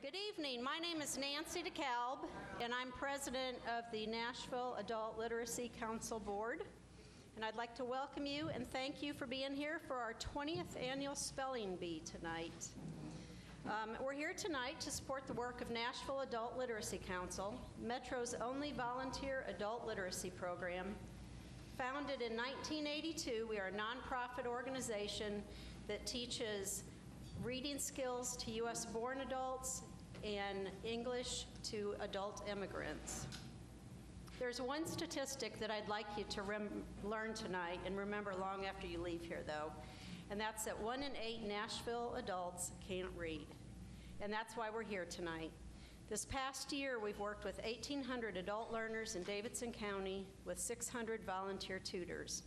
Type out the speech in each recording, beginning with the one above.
Good evening. My name is Nancy DeKalb, and I'm president of the Nashville Adult Literacy Council Board. And I'd like to welcome you and thank you for being here for our 20th annual Spelling Bee tonight. We're here tonight to support the work of Nashville Adult Literacy Council, Metro's only volunteer adult literacy program. Founded in 1982, we are a nonprofit organization that teaches reading skills to U.S.-born adults and English to adult immigrants. There's one statistic that I'd like you to learn tonight and remember long after you leave here, though, and that's that 1 in 8 Nashville adults can't read. And that's why we're here tonight. This past year, we've worked with 1,800 adult learners in Davidson County with 600 volunteer tutors.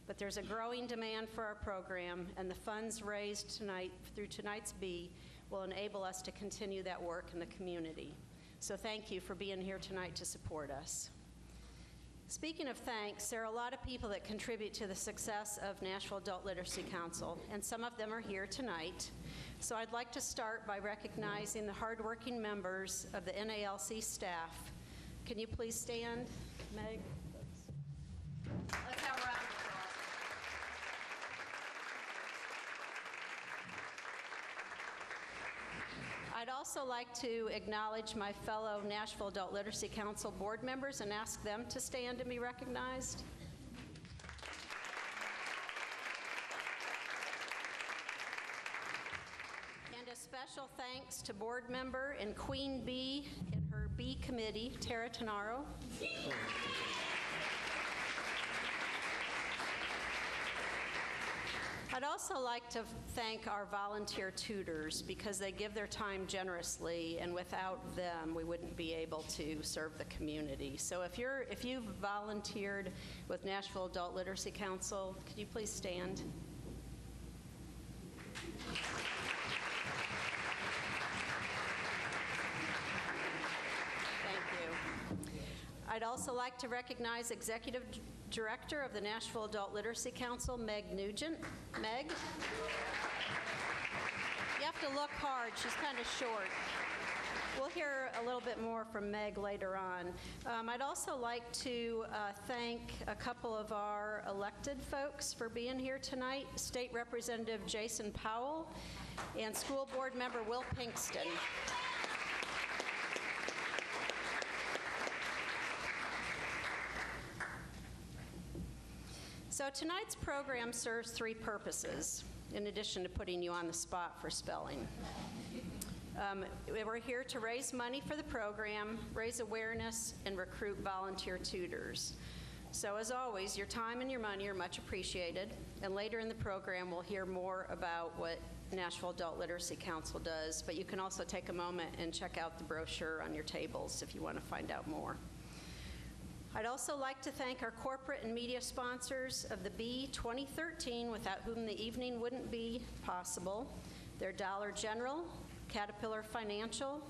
But there's a growing demand for our program, and the funds raised tonight through tonight's bee will enable us to continue that work in the community. So thank you for being here tonight to support us. Speaking of thanks, there are a lot of people that contribute to the success of Nashville Adult Literacy Council, and some of them are here tonight. So I'd like to start by recognizing the hardworking members of the NALC staff. Can you please stand, Meg? Let's have a round of applause. I'd also like to acknowledge my fellow Nashville Adult Literacy Council board members and ask them to stand and be recognized. And a special thanks to board member and Queen Bee and her bee committee, Tara Tenaro. I'd also like to thank our volunteer tutors because they give their time generously, and without them, we wouldn't be able to serve the community. So if you've volunteered with Nashville Adult Literacy Council, could you please stand? Thank you. I'd also like to recognize Executive Director of the Nashville Adult Literacy Council, Meg Nugent. Meg? You have to look hard. She's kind of short. We'll hear a little bit more from Meg later on. I'd also like to thank a couple of our elected folks for being here tonight, State Representative Jason Powell and School Board Member Will Pinkston. So tonight's program serves 3 purposes, in addition to putting you on the spot for spelling. We're here to raise money for the program, raise awareness, and recruit volunteer tutors. So as always, your time and your money are much appreciated, and later in the program we'll hear more about what Nashville Adult Literacy Council does, but you can also take a moment and check out the brochure on your tables if you want to find out more. I'd also like to thank our corporate and media sponsors of the Bee 2013, without whom the evening wouldn't be possible. They're Dollar General, Caterpillar Financial,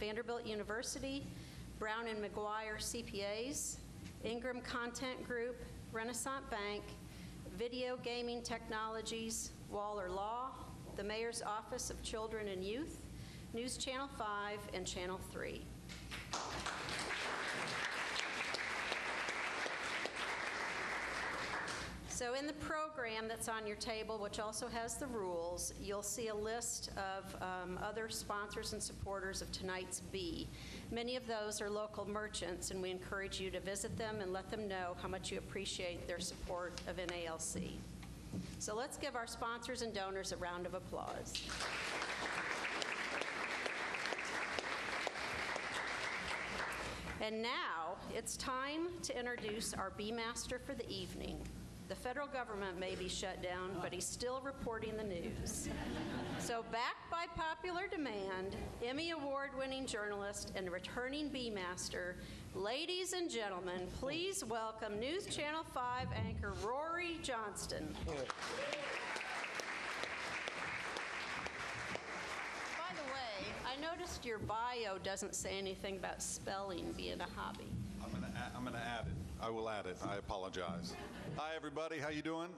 Vanderbilt University, Brown and McGuire CPAs, Ingram Content Group, Renaissance Bank, Video Gaming Technologies, Waller Law, the Mayor's Office of Children and Youth, News Channel 5, and Channel 3. So in the program that's on your table, which also has the rules, you'll see a list of other sponsors and supporters of tonight's Bee. Many of those are local merchants, and we encourage you to visit them and let them know how much you appreciate their support of NALC. So let's give our sponsors and donors a round of applause. And now it's time to introduce our Bee Master for the evening. The federal government may be shut down, but he's still reporting the news. So backed by popular demand, Emmy Award-winning journalist and returning Bee Master, ladies and gentlemen, please welcome News Channel 5 anchor Rory Johnston. By the way, I noticed your bio doesn't say anything about spelling being a hobby. I'm gonna add it. I will add it. I apologize. Hi, everybody. How you doing?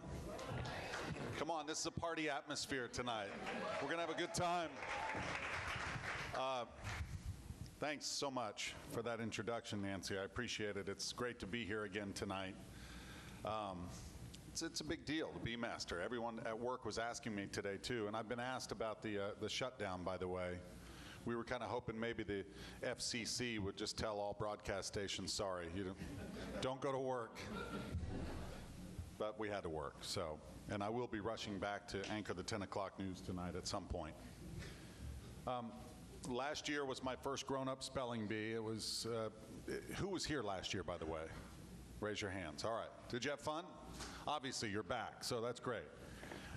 Come on, this is a party atmosphere tonight. We're gonna have a good time. Thanks so much for that introduction, Nancy. I appreciate it. It's great to be here again tonight. It's a big deal to be master. Everyone at work was asking me today, too, and I've been asked about the shutdown, by the way. We were kind of hoping maybe the FCC would just tell all broadcast stations, sorry, you don't go to work. But we had to work, so. And I will be rushing back to anchor the 10 o'clock news tonight at some point. Last year was my first grown-up spelling bee. It was, who was here last year, by the way? Raise your hands. All right. Did you have fun? Obviously, you're back, so that's great.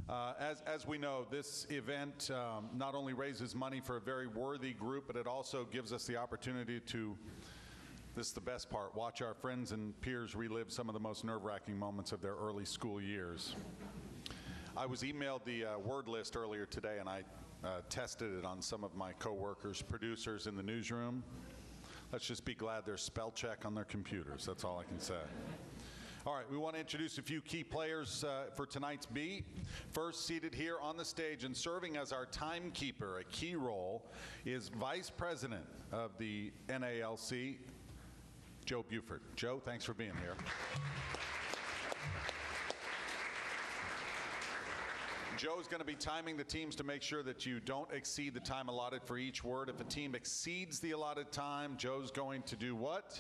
As we know, this event not only raises money for a very worthy group, but it also gives us the opportunity to, this is the best part, watch our friends and peers relive some of the most nerve-wracking moments of their early school years. I was emailed the word list earlier today, and I tested it on some of my coworkers, producers in the newsroom. Let's just be glad there's spell check on their computers. That's all I can say. All right, we want to introduce a few key players for tonight's beat. First, seated here on the stage and serving as our timekeeper, a key role, is Vice President of the NALC, Joe Buford. Joe, thanks for being here. Joe's going to be timing the teams to make sure that you don't exceed the time allotted for each word. If a team exceeds the allotted time, Joe's going to do what?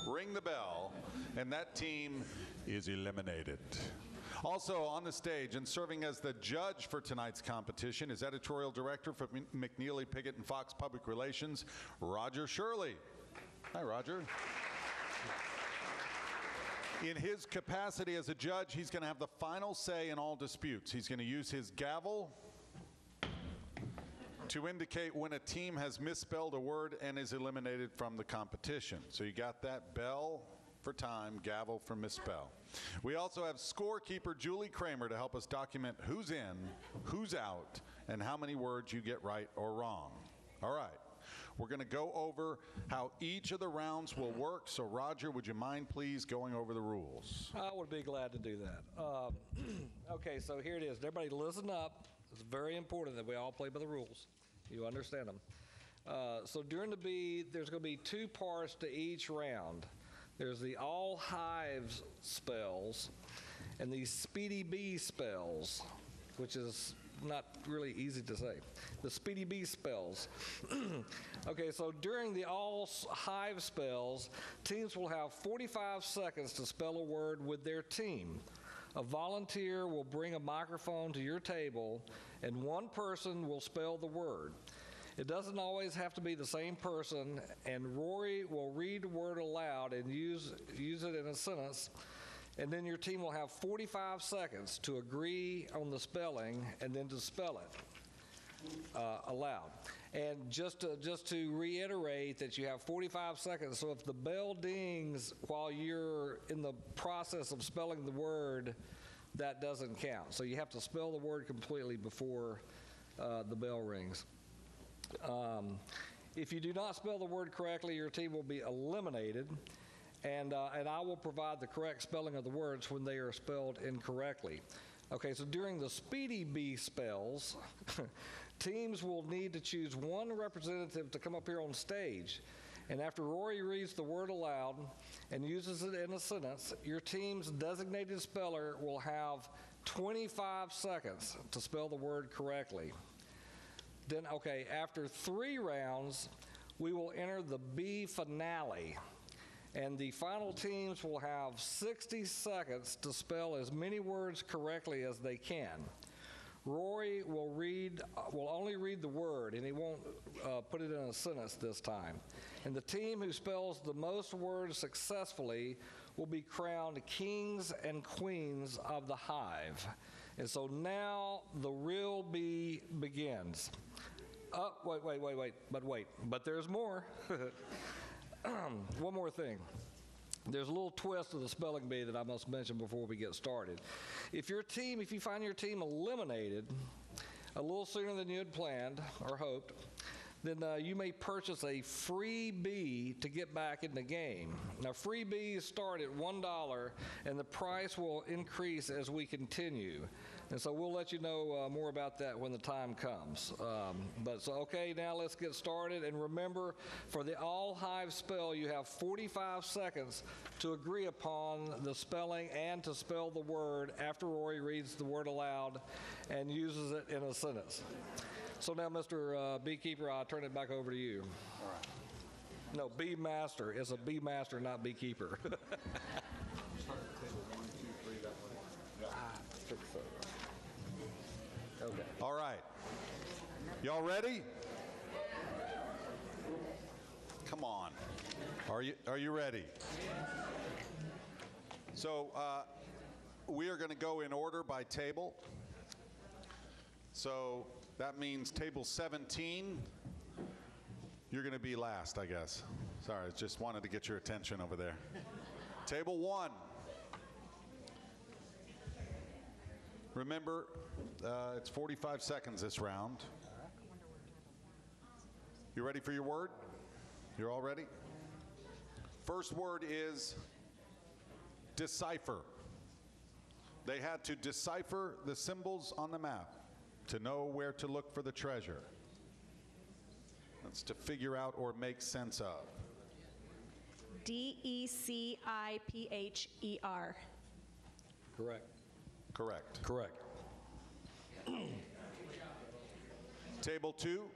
Ring the bell, and that team is eliminated. Also on the stage and serving as the judge for tonight's competition is editorial director for McNeely, Piggott, and Fox Public Relations, Roger Shirley. Hi, Roger. In his capacity as a judge, he's going to have the final say in all disputes. He's going to use his gavel to indicate when a team has misspelled a word and is eliminated from the competition. So you got that? Bell for time, gavel for misspell. We also have scorekeeper Julie Kramer to help us document who's in, who's out, and how many words you get right or wrong. All right. We're going to go over how each of the rounds will work. So, Roger, would you mind, please, going over the rules? I would be glad to do that. Okay, so here it is. Everybody listen up. It's very important that we all play by the rules. You understand them. So during the beat, there's going to be two parts to each round. There's the all hives spells and the speedy bee spells, which is not really easy to say. The speedy bee spells. Okay, so during the all hive spells, teams will have 45 seconds to spell a word with their team. A volunteer will bring a microphone to your table, and one person will spell the word. It doesn't always have to be the same person, and Rory will read the word aloud and use it in a sentence, and then your team will have 45 seconds to agree on the spelling and then to spell it aloud. And just to reiterate that you have 45 seconds, so if the bell dings while you're in the process of spelling the word, that doesn't count. So you have to spell the word completely before the bell rings. If you do not spell the word correctly, your team will be eliminated, and I will provide the correct spelling of the words when they are spelled incorrectly. Okay, so during the speedy bee spells, teams will need to choose one representative to come up here on stage. And after Rory reads the word aloud and uses it in a sentence, your team's designated speller will have 25 seconds to spell the word correctly. Then, okay, after 3 rounds, we will enter the B finale. And the final teams will have 60 seconds to spell as many words correctly as they can. Rory will only read the word, and he won't put it in a sentence this time. And the team who spells the most words successfully will be crowned kings and queens of the hive. And so now the real bee begins. Oh, wait, but there's more. One more thing. There's a little twist to the spelling bee that I must mention before we get started. If you find your team eliminated a little sooner than you had planned or hoped, then you may purchase a free bee to get back in the game. Now, free bees start at $1, and the price will increase as we continue. And so we'll let you know more about that when the time comes. Okay, now let's get started. And remember, for the all-hive spell, you have 45 seconds to agree upon the spelling and to spell the word after Rory reads the word aloud and uses it in a sentence. So now, Mr. Beekeeper, I'll turn it back over to you. All right. No, bee master. It's a bee master, not beekeeper. Start at table 1, 2, 3, that way. Yeah. Okay. All right. Y'all ready? Come on. Are you ready? So we are going to go in order by table. So that means table 17, you're going to be last, I guess. Sorry, just wanted to get your attention over there. Table 1. Remember, it's 45 seconds this round. You ready for your word? You're all ready? First word is decipher. They had to decipher the symbols on the map to know where to look for the treasure. That's to figure out or make sense of. DECIPHER. Correct. Correct. Correct. Table 2.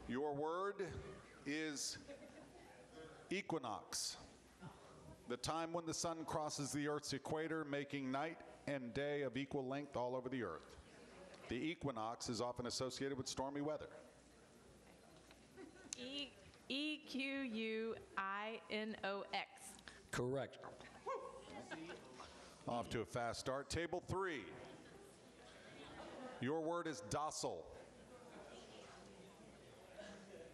Your word is equinox. The time when the sun crosses the Earth's equator, making night and day of equal length all over the Earth. The equinox is often associated with stormy weather. EQUINOX. Correct. Off to a fast start. Table 3. Your word is docile.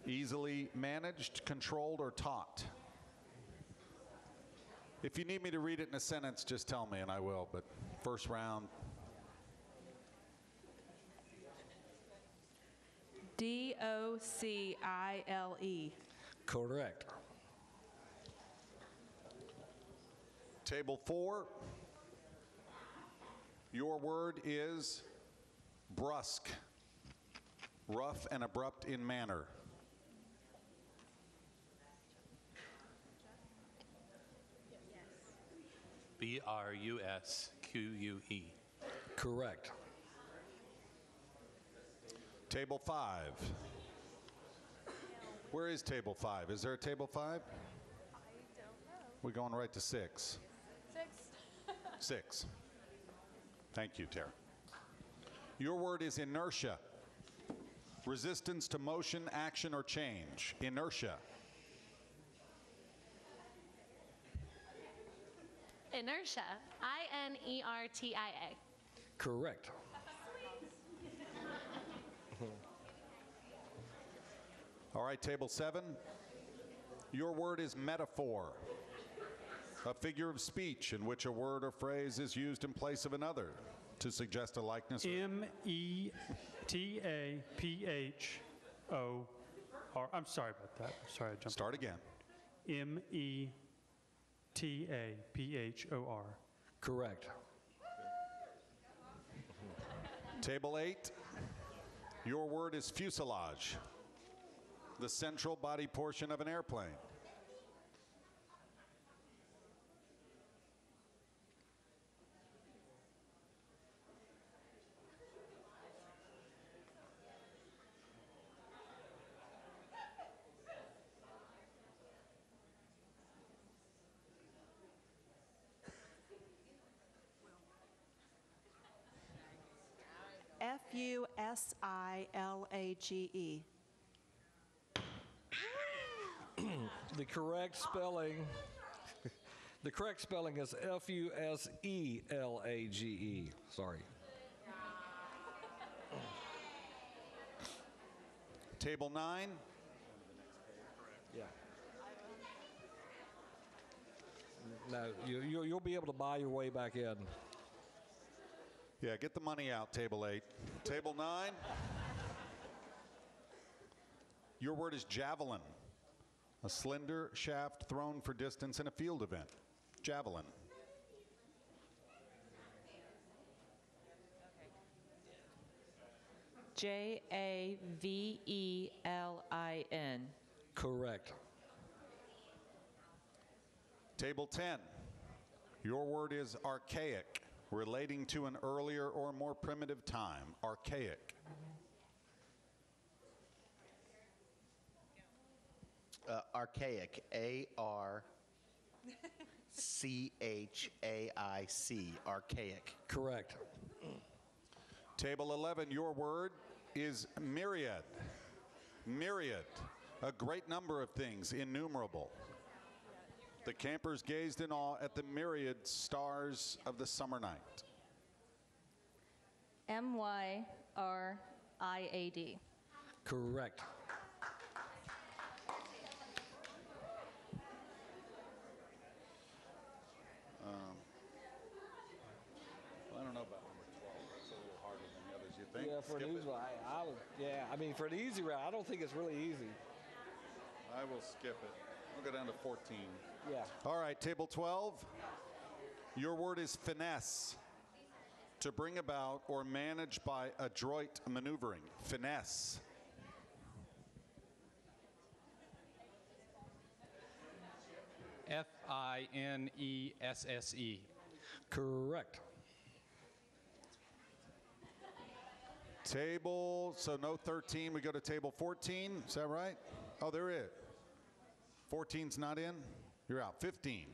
Easily managed, controlled, or taught. If you need me to read it in a sentence, just tell me and I will, but first round. DOCILE. Correct. Table 4. Your word is brusque. Rough and abrupt in manner. BRUSQUE. Correct. Table 5. Where is table 5? Is there a table 5? I don't know. We're going right to 6. 6. Thank you, Tara. Your word is inertia. Resistance to motion, action, or change. Inertia. Inertia. INERTIA. Correct. All right, table 7. Your word is metaphor. A figure of speech in which a word or phrase is used in place of another to suggest a likeness. METAPHOR. I'm sorry about that. I'm sorry, I jumped. Start again. METAPHOR. Correct. Table 8. Your word is fuselage. The central body portion of an airplane. FUSILAGE. The correct spelling. The correct spelling is FUSELAGE. Sorry. Table 9. Yeah. Now you'll be able to buy your way back in. Yeah, get the money out, table 8. Table 9. Your word is javelin. A slender shaft thrown for distance in a field event. Javelin. Javelin. Correct. Table 10. Your word is archaic, relating to an earlier or more primitive time. Archaic. Archaic, A-R-C-H-A-I-C, archaic. Correct. Table 11. Your word is myriad. Myriad. A great number of things, innumerable. The campers gazed in awe at the myriad stars of the summer night. MYRIAD. Correct. Well, I don't know about number 12. It's a little harder than the others, you think? Yeah, for an Skip easy it? one, I mean, for an easy round, I don't think it's really easy. I will skip it. I'll go down to 14. Yeah. All right, table 12. Your word is finesse. To bring about or manage by adroit maneuvering. Finesse. Finesse. Correct. So no 13, we go to table 14, is that right? Oh, there it. 14's not in? You're out. 15.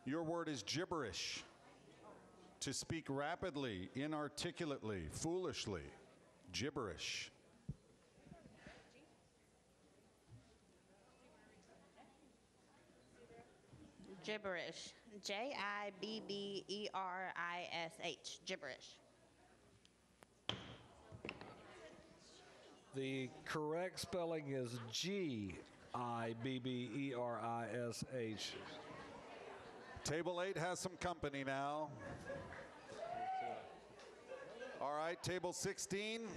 Your word is gibberish. To speak rapidly, inarticulately, foolishly. Gibberish. Gibberish. Jibberish. Gibberish. The correct spelling is Gibberish. Table 8 has some company now. All right, table 16.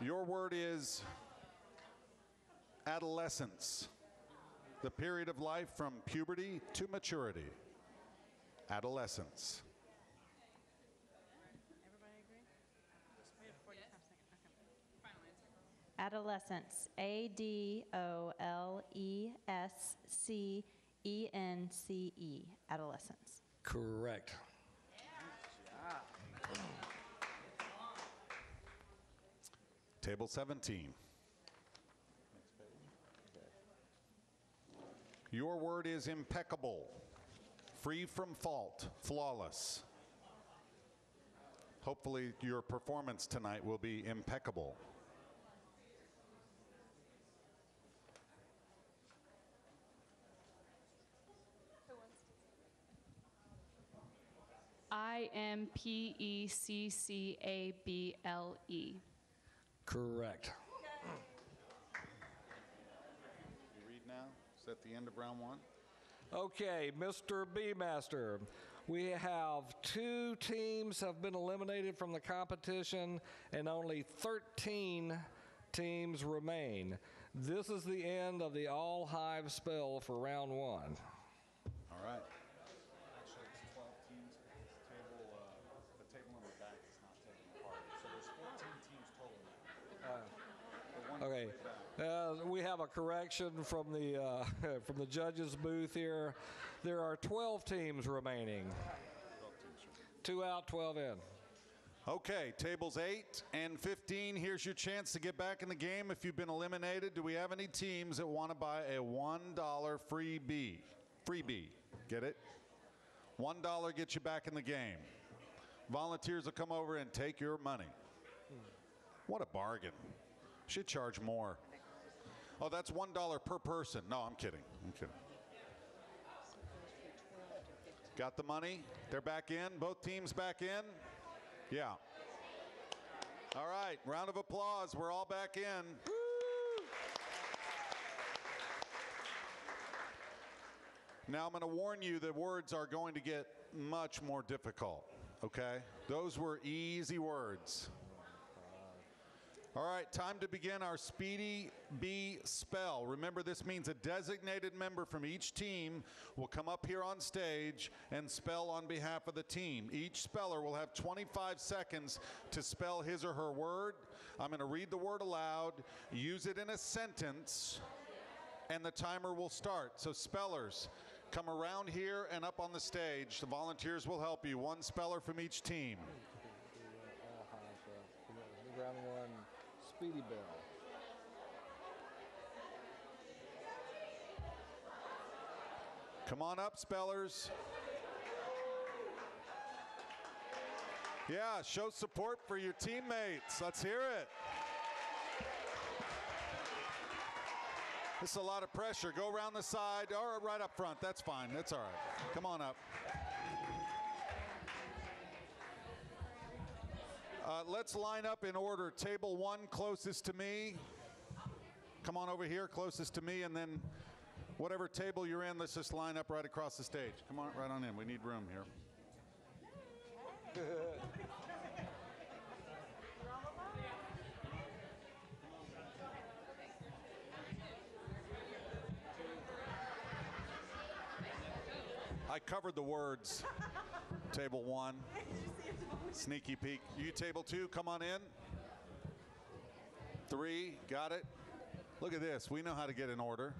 Your word is adolescence. The period of life from puberty to maturity. Adolescence. Adolescence. ADOLESCENCE. Adolescence. Correct. Table 17. Your word is impeccable, free from fault, flawless. Hopefully your performance tonight will be impeccable. IMPECCABLE. Correct. You read now? Is that the end of round 1? Okay, Mr. B-Master. We have 2 teams have been eliminated from the competition and only 13 teams remain. This is the end of the all-hive spell for round 1. All right. Actually, it's 12 teams. The table on the back is not taken apart. So there's 14 teams total now. The one Okay. way back. We have a correction from the from the judges' booth here. There are 12 teams remaining. 2 out, 12 in. Okay, tables 8 and 15. Here's your chance to get back in the game if you've been eliminated. Do we have any teams that want to buy a $1 freebie? Freebie, get it? $1 gets you back in the game. Volunteers will come over and take your money. What a bargain. Should charge more. Oh, that's $1 per person. No, I'm kidding. I'm kidding. Got the money? They're back in? Both teams back in? Yeah. All right, round of applause. We're all back in. Now I'm going to warn you that words are going to get much more difficult, okay? Those were easy words. All right, time to begin our Speedy Bee spell. Remember, this means a designated member from each team will come up here on stage and spell on behalf of the team. Each speller will have 25 seconds to spell his or her word. I'm going to read the word aloud, use it in a sentence, and the timer will start. So spellers, come around here and up on the stage. The volunteers will help you. One speller from each team. Round one, Speedy Bell. Come on up, spellers. Yeah, show support for your teammates. Let's hear it. This is a lot of pressure. Go around the side or right up front. That's fine. That's all right. Come on up. Let's line up in order. Table 1 closest to me. Come on over here, closest to me, and then whatever table you're in, let's just line up right across the stage. Come on, right on in. We need room here. I covered the words. Table 1. Sneaky peek. You table 2, come on in. 3, got it. Look at this. We know how to get in order.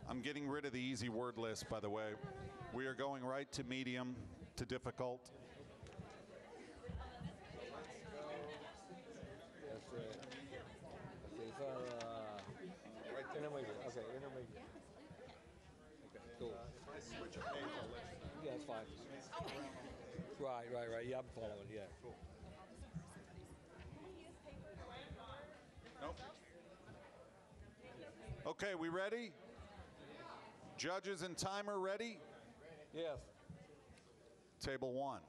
I'm getting rid of the easy word list, by the way. We are going right to medium to difficult. Intermediate. Okay, intermediate. Okay, cool. Yeah, it's fine. Right. Yeah, I'm following. Yeah. Cool. Nope. Okay, we ready? Judges and timer ready? Yes. Table 1.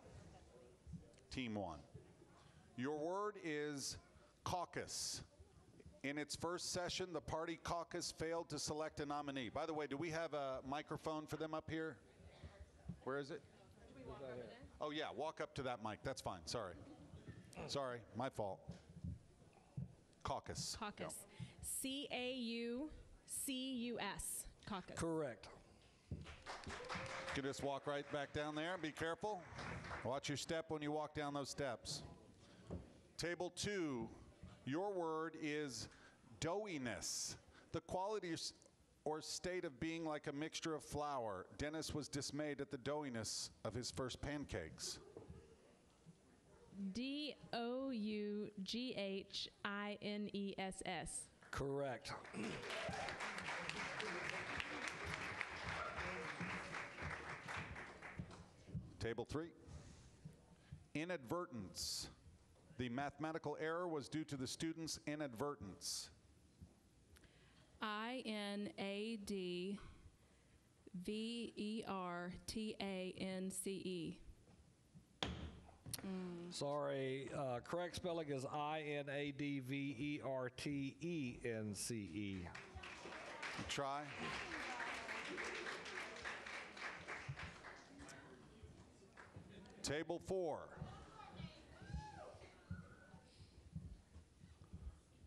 Team 1. Your word is caucus. In its first session, the party caucus failed to select a nominee. By the way, do we have a microphone for them up here? Where is it? Oh, yeah, walk up to that mic. That's fine. Sorry. Sorry, my fault. Caucus. Caucus. Go. C-A-U-C-U-S. Caucus. Correct. You can just walk right back down there. Be careful. Watch your step when you walk down those steps. Table 2. Your word is doughiness. The quality or state of being like a mixture of flour. Dennis was dismayed at the doughiness of his first pancakes. D-O-U-G-H-I-N-E-S-S. Correct. Table 3. Inadvertence. The mathematical error was due to the student's inadvertence. I-N-A-D-V-E-R-T-A-N-C-E. Sorry, correct spelling is I-N-A-D-V-E-R-T-E-N-C-E. Try. Table 4.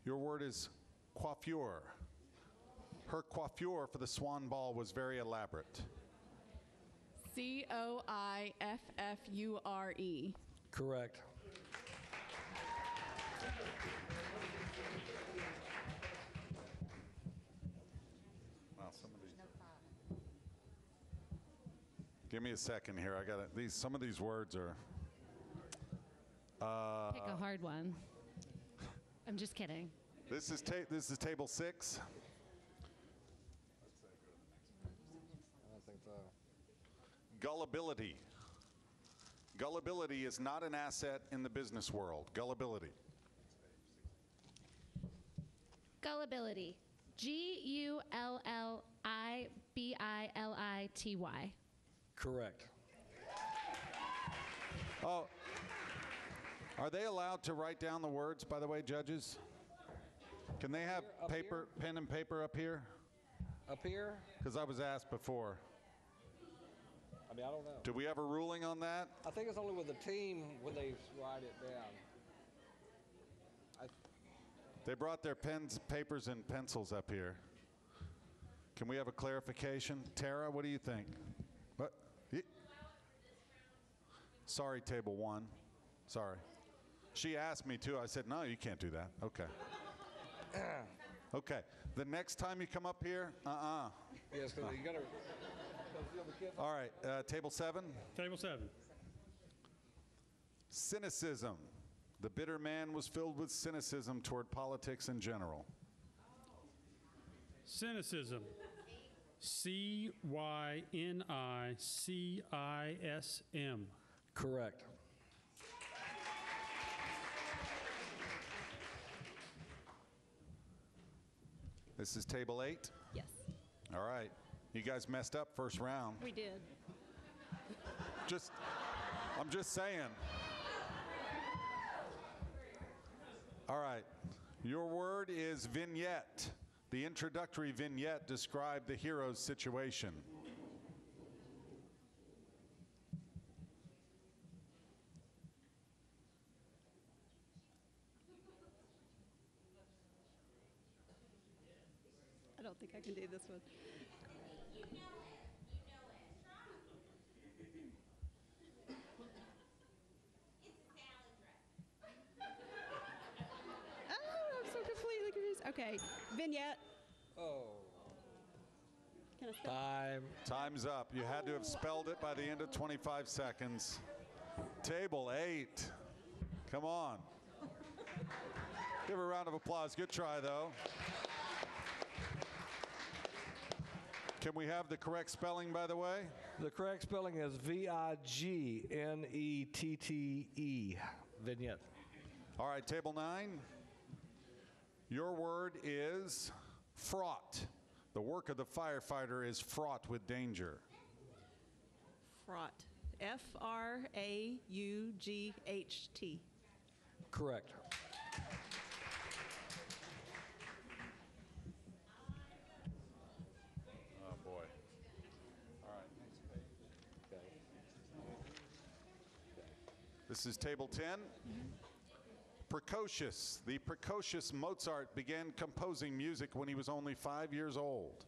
Your word is coiffure. Her coiffure for the swan ball was very elaborate. C-O-I-F-F-U-R-E. Correct. Wow, give me a second here. I got these. Some of these words are. Pick a hard one. I'm just kidding. This is table 6. I don't think so. Gullibility. Gullibility is not an asset in the business world. Gullibility. Gullibility. G-U-L-L-I-B-I-L-I-T-Y. Correct. Oh, are they allowed to write down the words, by the way, judges? Can they have Up here? pen and paper up here? Up here? Because I was asked before. I mean, I don't know. Do we have a ruling on that? I think it's only with the team when they write it down. They brought their pens, papers, and pencils up here. Can we have a clarification? Tara, what do you think? What? Sorry, table 1. Sorry. She asked me to. I said, no, you can't do that. Okay. Okay. The next time you come up here, Yes, because you got to. All right. Table 7. Table 7. Cynicism. The bitter man was filled with cynicism toward politics in general. Cynicism. C-Y-N-I-C-I-S-M. Correct. This is table 8. Yes. All right. You guys messed up first round. We did. I'm just saying. All right. Your word is vignette. The introductory vignette described the hero's situation. I don't think I can do this one. Oh, I'm so completely confused. Okay, vignette. Oh. Can I spell? Time. Time's up. You had to have spelled it by the end of 25 seconds. Table 8. Come on. Give her a round of applause. Good try, though. Can we have the correct spelling, by the way? The correct spelling is Vignette. Vignette. All right, table 9. Your word is fraught. The work of the firefighter is fraught with danger. Fraught. F-R-A-U-G-H-T. Correct. Oh, boy. All right, next page. Okay. This is table 10. Precocious. The precocious Mozart began composing music when he was only 5 years old.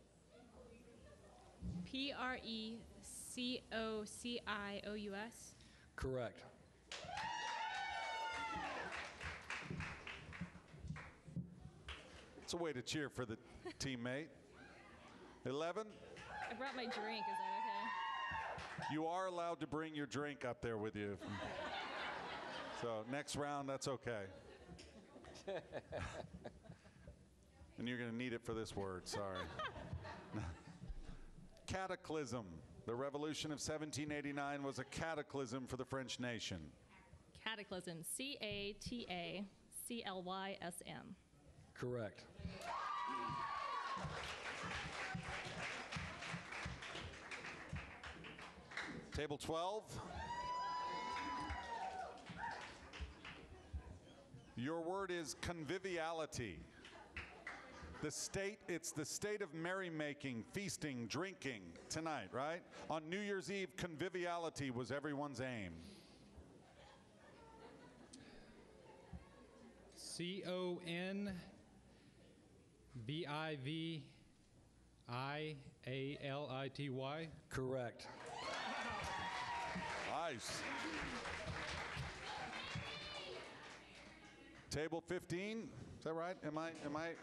Precocious. Correct. It's a way to cheer for the teammate. 11. I brought my drink. Is that okay? You are allowed to bring your drink up there with you. So next round, that's okay. And you're going to need it for this word, sorry. Cataclysm. The revolution of 1789 was a cataclysm for the French nation. Cataclysm. C-A-T-A-C-L-Y-S-M. Correct. Table 12. Your word is conviviality. It's the state of merrymaking, feasting, drinking tonight, right? On New Year's Eve, conviviality was everyone's aim. C-O-N-V-I-V-I-A-L-I-T-Y. Correct. Nice. Table 15, is that right? Am I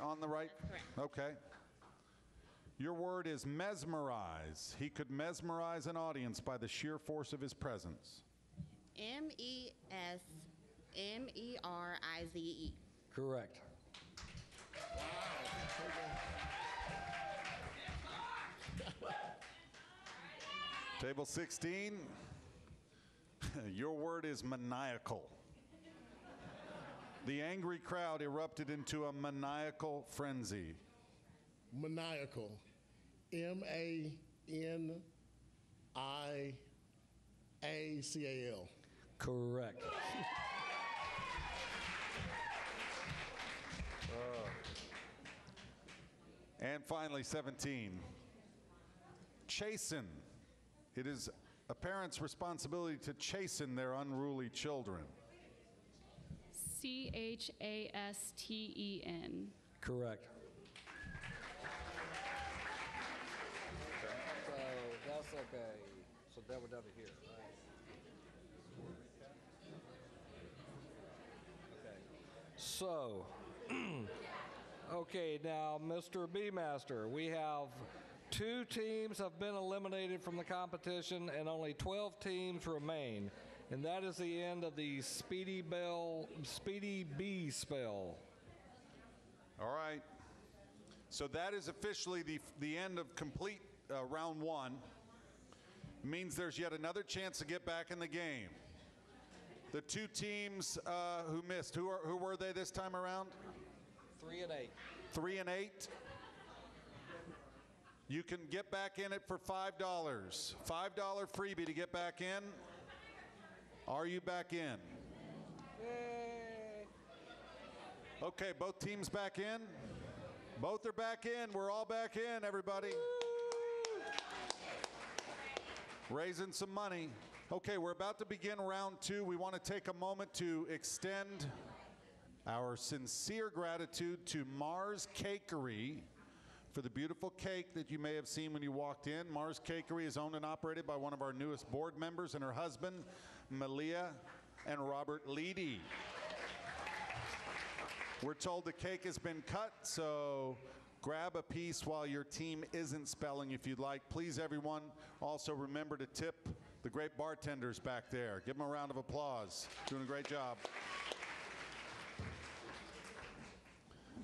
on the right? Correct. Okay. Your word is mesmerize. He could mesmerize an audience by the sheer force of his presence. M-E-S-M-E-R-I-Z-E. Correct. Table 16, your word is maniacal. The angry crowd erupted into a maniacal frenzy. Maniacal. M-A-N-I-A-C-A-L. Correct. And finally, 17, chasten. It is a parent's responsibility to chasten their unruly children. CHASTEN. Correct. So that's okay. So that we're down to here, right? Okay. So, okay, now, Mr. B-Master, we have 2 teams have been eliminated from the competition and only 12 teams remain. And that is the end of the Speedy B spell. All right. So that is officially the end of complete round 1. Means there's yet another chance to get back in the game. The 2 teams who missed, who were they this time around? 3 and 8. 3 and 8. You can get back in it for $5. $5 freebie to get back in. Are you back in? Yay. Okay, both teams back in. Both are back in. We're all back in, everybody. Raising some money. Okay, we're about to begin round 2. We want to take a moment to extend our sincere gratitude to Mars Cakery for the beautiful cake that you may have seen when you walked in. Mars Cakery is owned and operated by one of our newest board members and her husband, Malia and Robert Leedy. We're told the cake has been cut, so grab a piece while your team isn't spelling if you'd like. Please, everyone, also remember to tip the great bartenders back there. Give them a round of applause. Doing a great job.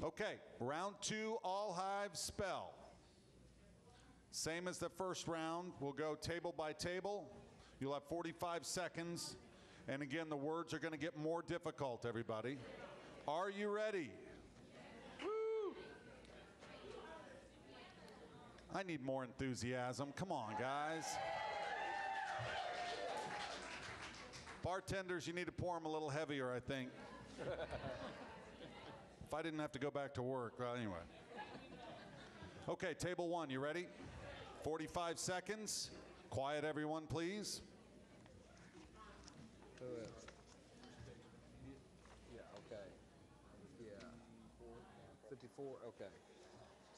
Okay, round 2, all hives spell. Same as the first round. We'll go table by table. You'll have 45 seconds. And again, the words are going to get more difficult, everybody. Are you ready? Woo! I need more enthusiasm. Come on, guys. Bartenders, you need to pour them a little heavier, I think. If I didn't have to go back to work, well, anyway. Okay, table 1, you ready? 45 seconds. Quiet, everyone, please. Yeah, okay. Yeah. 54, okay.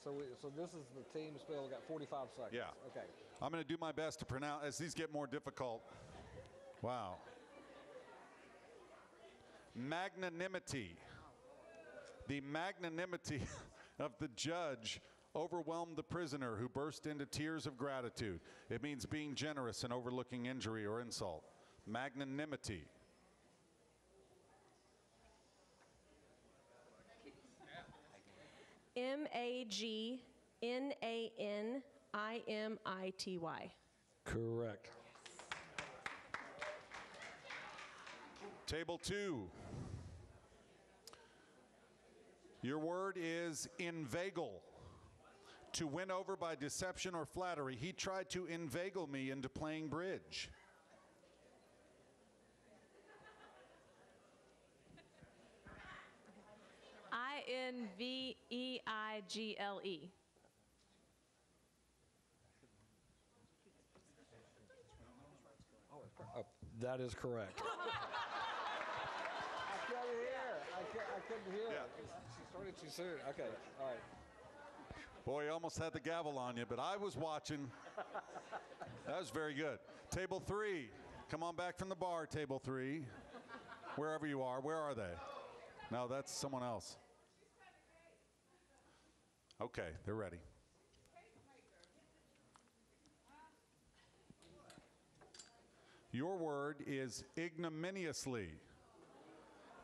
So this is the team spell. We got 45 seconds. Yeah. Okay. I'm going to do my best to pronounce as these get more difficult. Wow. Magnanimity. The magnanimity of the judge overwhelmed the prisoner who burst into tears of gratitude. It means being generous and overlooking injury or insult. Magnanimity. MAGNANIMITY. Correct. Table 2. Your word is inveigle. To win over by deception or flattery, he tried to inveigle me into playing bridge. INVEIGLE. Oh, that is correct. I couldn't hear. I couldn't hear. Yeah. She started too soon. Okay, all right. Boy, you almost had the gavel on you, but I was watching. That was very good. Table 3. Come on back from the bar, table 3. Wherever you are. Where are they? No, that's someone else. Okay, they're ready. Your word is ignominiously.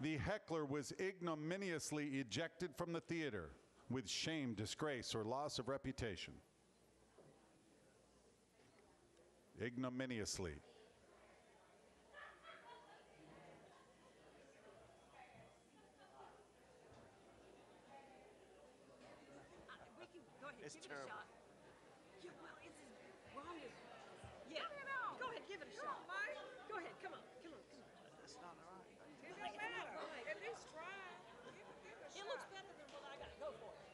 The heckler was ignominiously ejected from the theater with shame, disgrace, or loss of reputation. Ignominiously. It's terrible. Yeah, well, it's as wrong as. Yeah. Go ahead, give it a shot. Go ahead, come on. That's not right. It doesn't matter. At least try. It looks better than what I got. Go for it.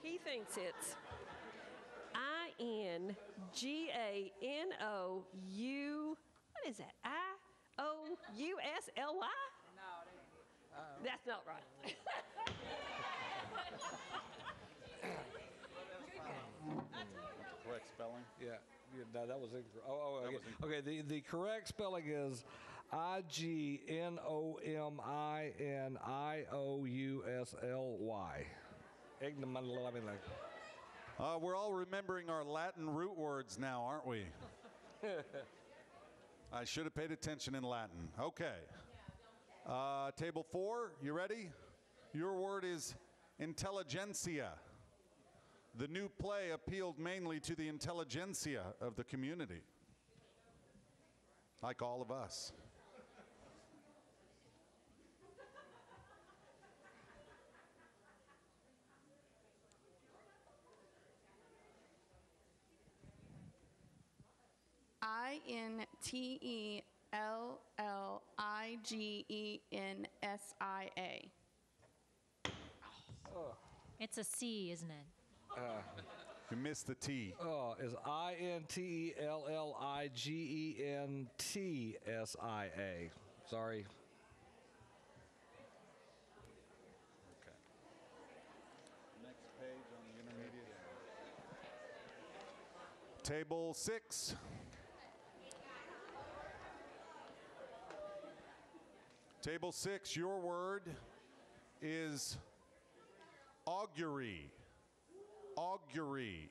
He thinks it's INGANOU. What is that? IOUSLY? That's not right. Correct spelling? Yeah, no, that was incorrect. Okay. Okay, the correct spelling is IGNOMINIOUSLY. Ignominy. We're all remembering our Latin root words now, aren't we? I should have paid attention in Latin. Okay. Table 4, you ready? Your word is intelligentsia. The new play appealed mainly to the intelligentsia of the community, like all of us. INTELLIGENSIA. It's a C, isn't it? You missed the T. Is INTELLIGENTSIA. Sorry. Okay. Next page on the intermediate. Table 6. Table 6, your word is augury. Augury.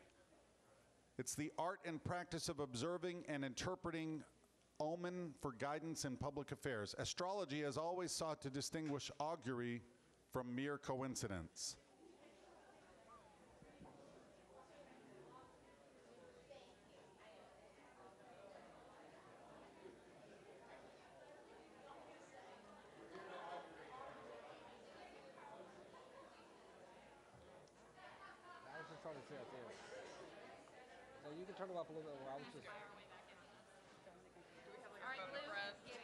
It's the art and practice of observing and interpreting omen for guidance in public affairs. Astrology has always sought to distinguish augury from mere coincidence. I was just trying to say it there. So you can turn it off a little bit. I was just. All right, Blue. Yeah.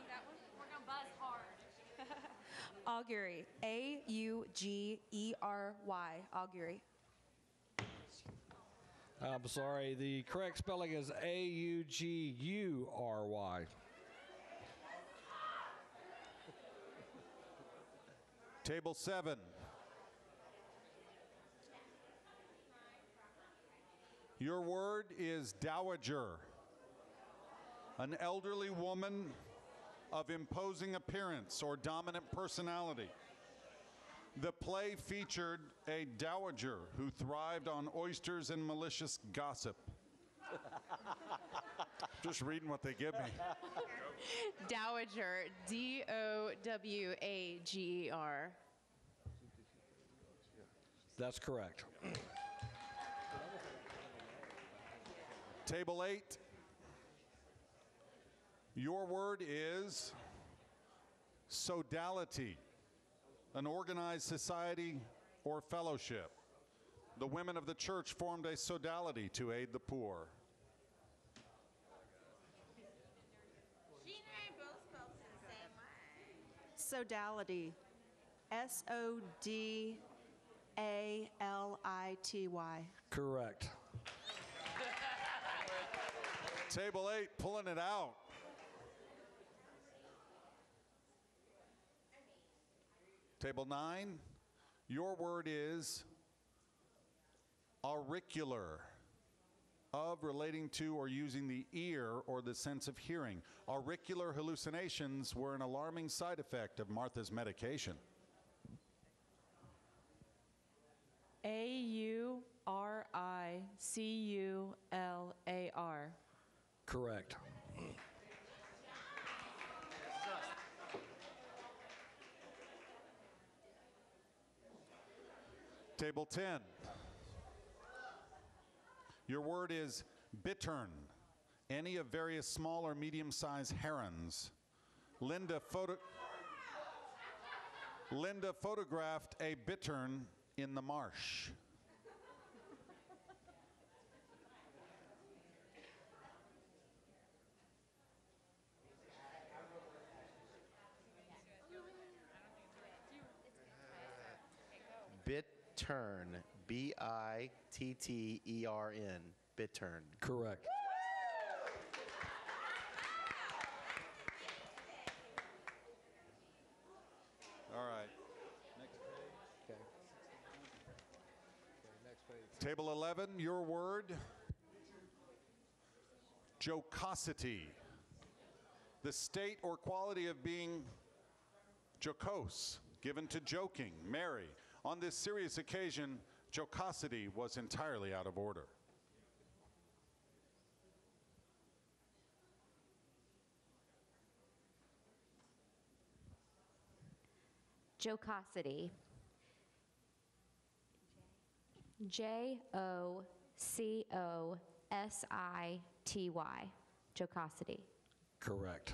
That one? We're going to buzz hard. Augury. AUGERY. Augury. I'm sorry. The correct spelling is AUGURY. Table 7. Your word is dowager, an elderly woman of imposing appearance or dominant personality. The play featured a dowager who thrived on oysters and malicious gossip. Just reading what they give me. Dowager. DOWAGER. That's correct. Table 8. Your word is sodality, an organized society or fellowship. The women of the church formed a sodality to aid the poor. She ain't both spelled the same way. Sodality. SODALITY. Correct. Table 8, pulling it out. Table 9, your word is auricular, of, relating to, or using the ear or the sense of hearing. Auricular hallucinations were an alarming side effect of Martha's medication. AURICULAR. Correct. Table 10. Your word is bittern, any of various small or medium-sized herons. Linda photographed a bittern in the marsh. Bittern. Bittern. Bittern. Correct. All right. Okay. Next page. Table 11, your word, jocosity. The state or quality of being jocose, given to joking, merry. On this serious occasion, jocosity was entirely out of order. Jocosity. Jocosity. Jocosity. Correct.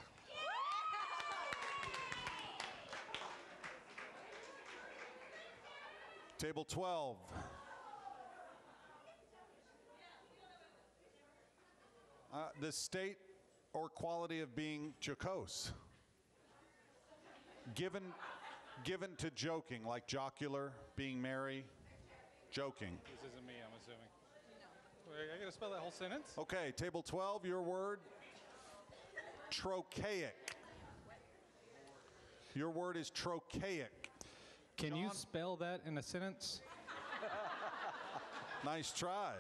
Table 12. The state or quality of being jocose. Given to joking, like jocular, being merry, joking. This isn't me, I'm assuming. I gotta spell that whole sentence? Okay, table 12, your word, trochaic. Your word is trochaic. Can you John? spell that in a sentence? Nice try.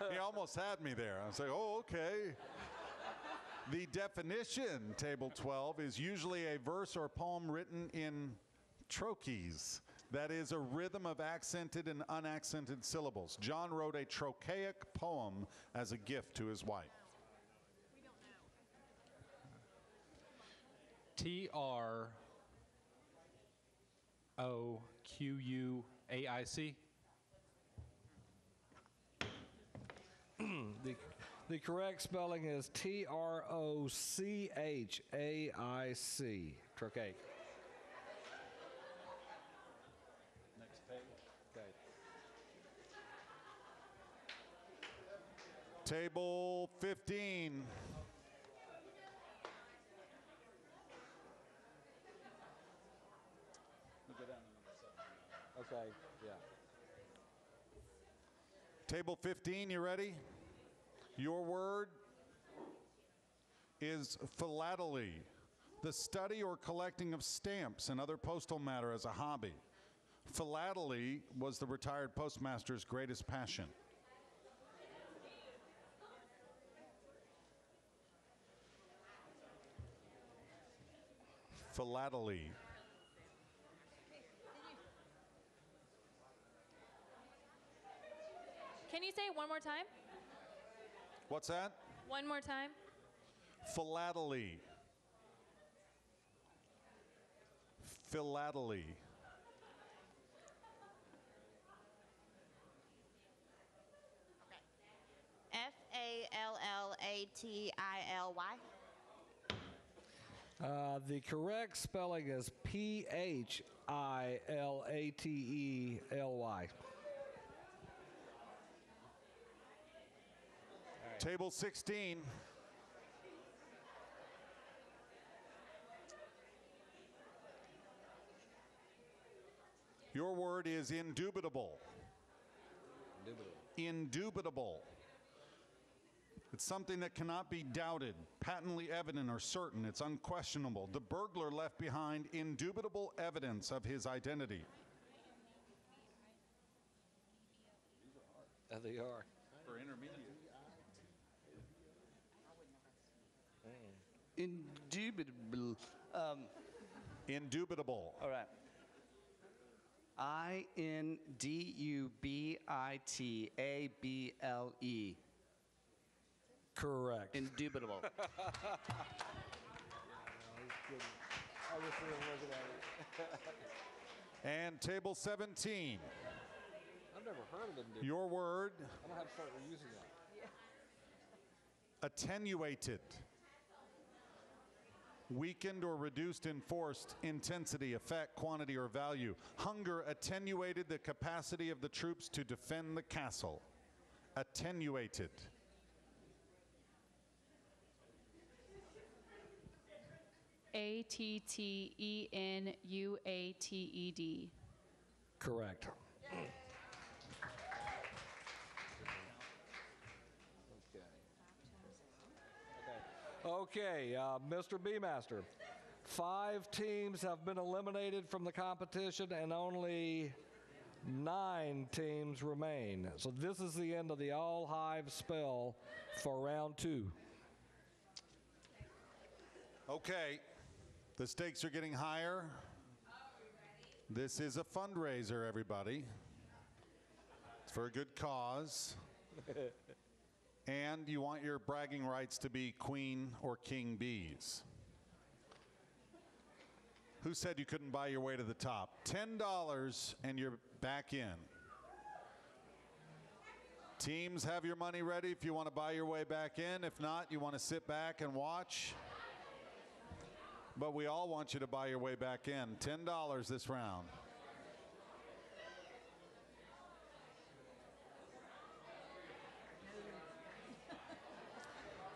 He almost had me there. I was like, oh, okay. The definition, table 12, is usually a verse or poem written in trochees. That is a rhythm of accented and unaccented syllables. John wrote a trochaic poem as a gift to his wife. Troquaic. The correct spelling is Trochaic. Trochaic. Next page. Okay. Table 15. Okay, yeah. Table 15, you ready? Your word is philately, the study or collecting of stamps and other postal matter as a hobby. Philately was the retired postmaster's greatest passion. Philately. Can you say it one more time? What's that? One more time. Philately. Philately. F-A-L-L-A-T-I-L-Y. The correct spelling is P-H-I-L-A-T-E-L-Y. Table 16. Your word is indubitable. Indubitable. It's something that cannot be doubted, patently evident or certain. It's unquestionable. The burglar left behind indubitable evidence of his identity. They are. For intermediate. Indubitable. Indubitable. All right. Indubitable. Correct. Indubitable. And table 17. I've never heard of it. Your word, I'm going to have to start using that. attenuated. Weakened or reduced in force, intensity, effect, quantity, or value. Hunger attenuated the capacity of the troops to defend the castle. Attenuated. Attenuated. Correct. Okay, Mr. B-Master. 5 teams have been eliminated from the competition and only 9 teams remain. So this is the end of the all hive spell for round 2. Okay, the stakes are getting higher. This is a fundraiser, everybody. It's for a good cause. And you want your bragging rights to be queen or king bees. Who said you couldn't buy your way to the top? $10 and you're back in. Teams, have your money ready if you want to buy your way back in. If not, you want to sit back and watch. But we all want you to buy your way back in. $10 this round.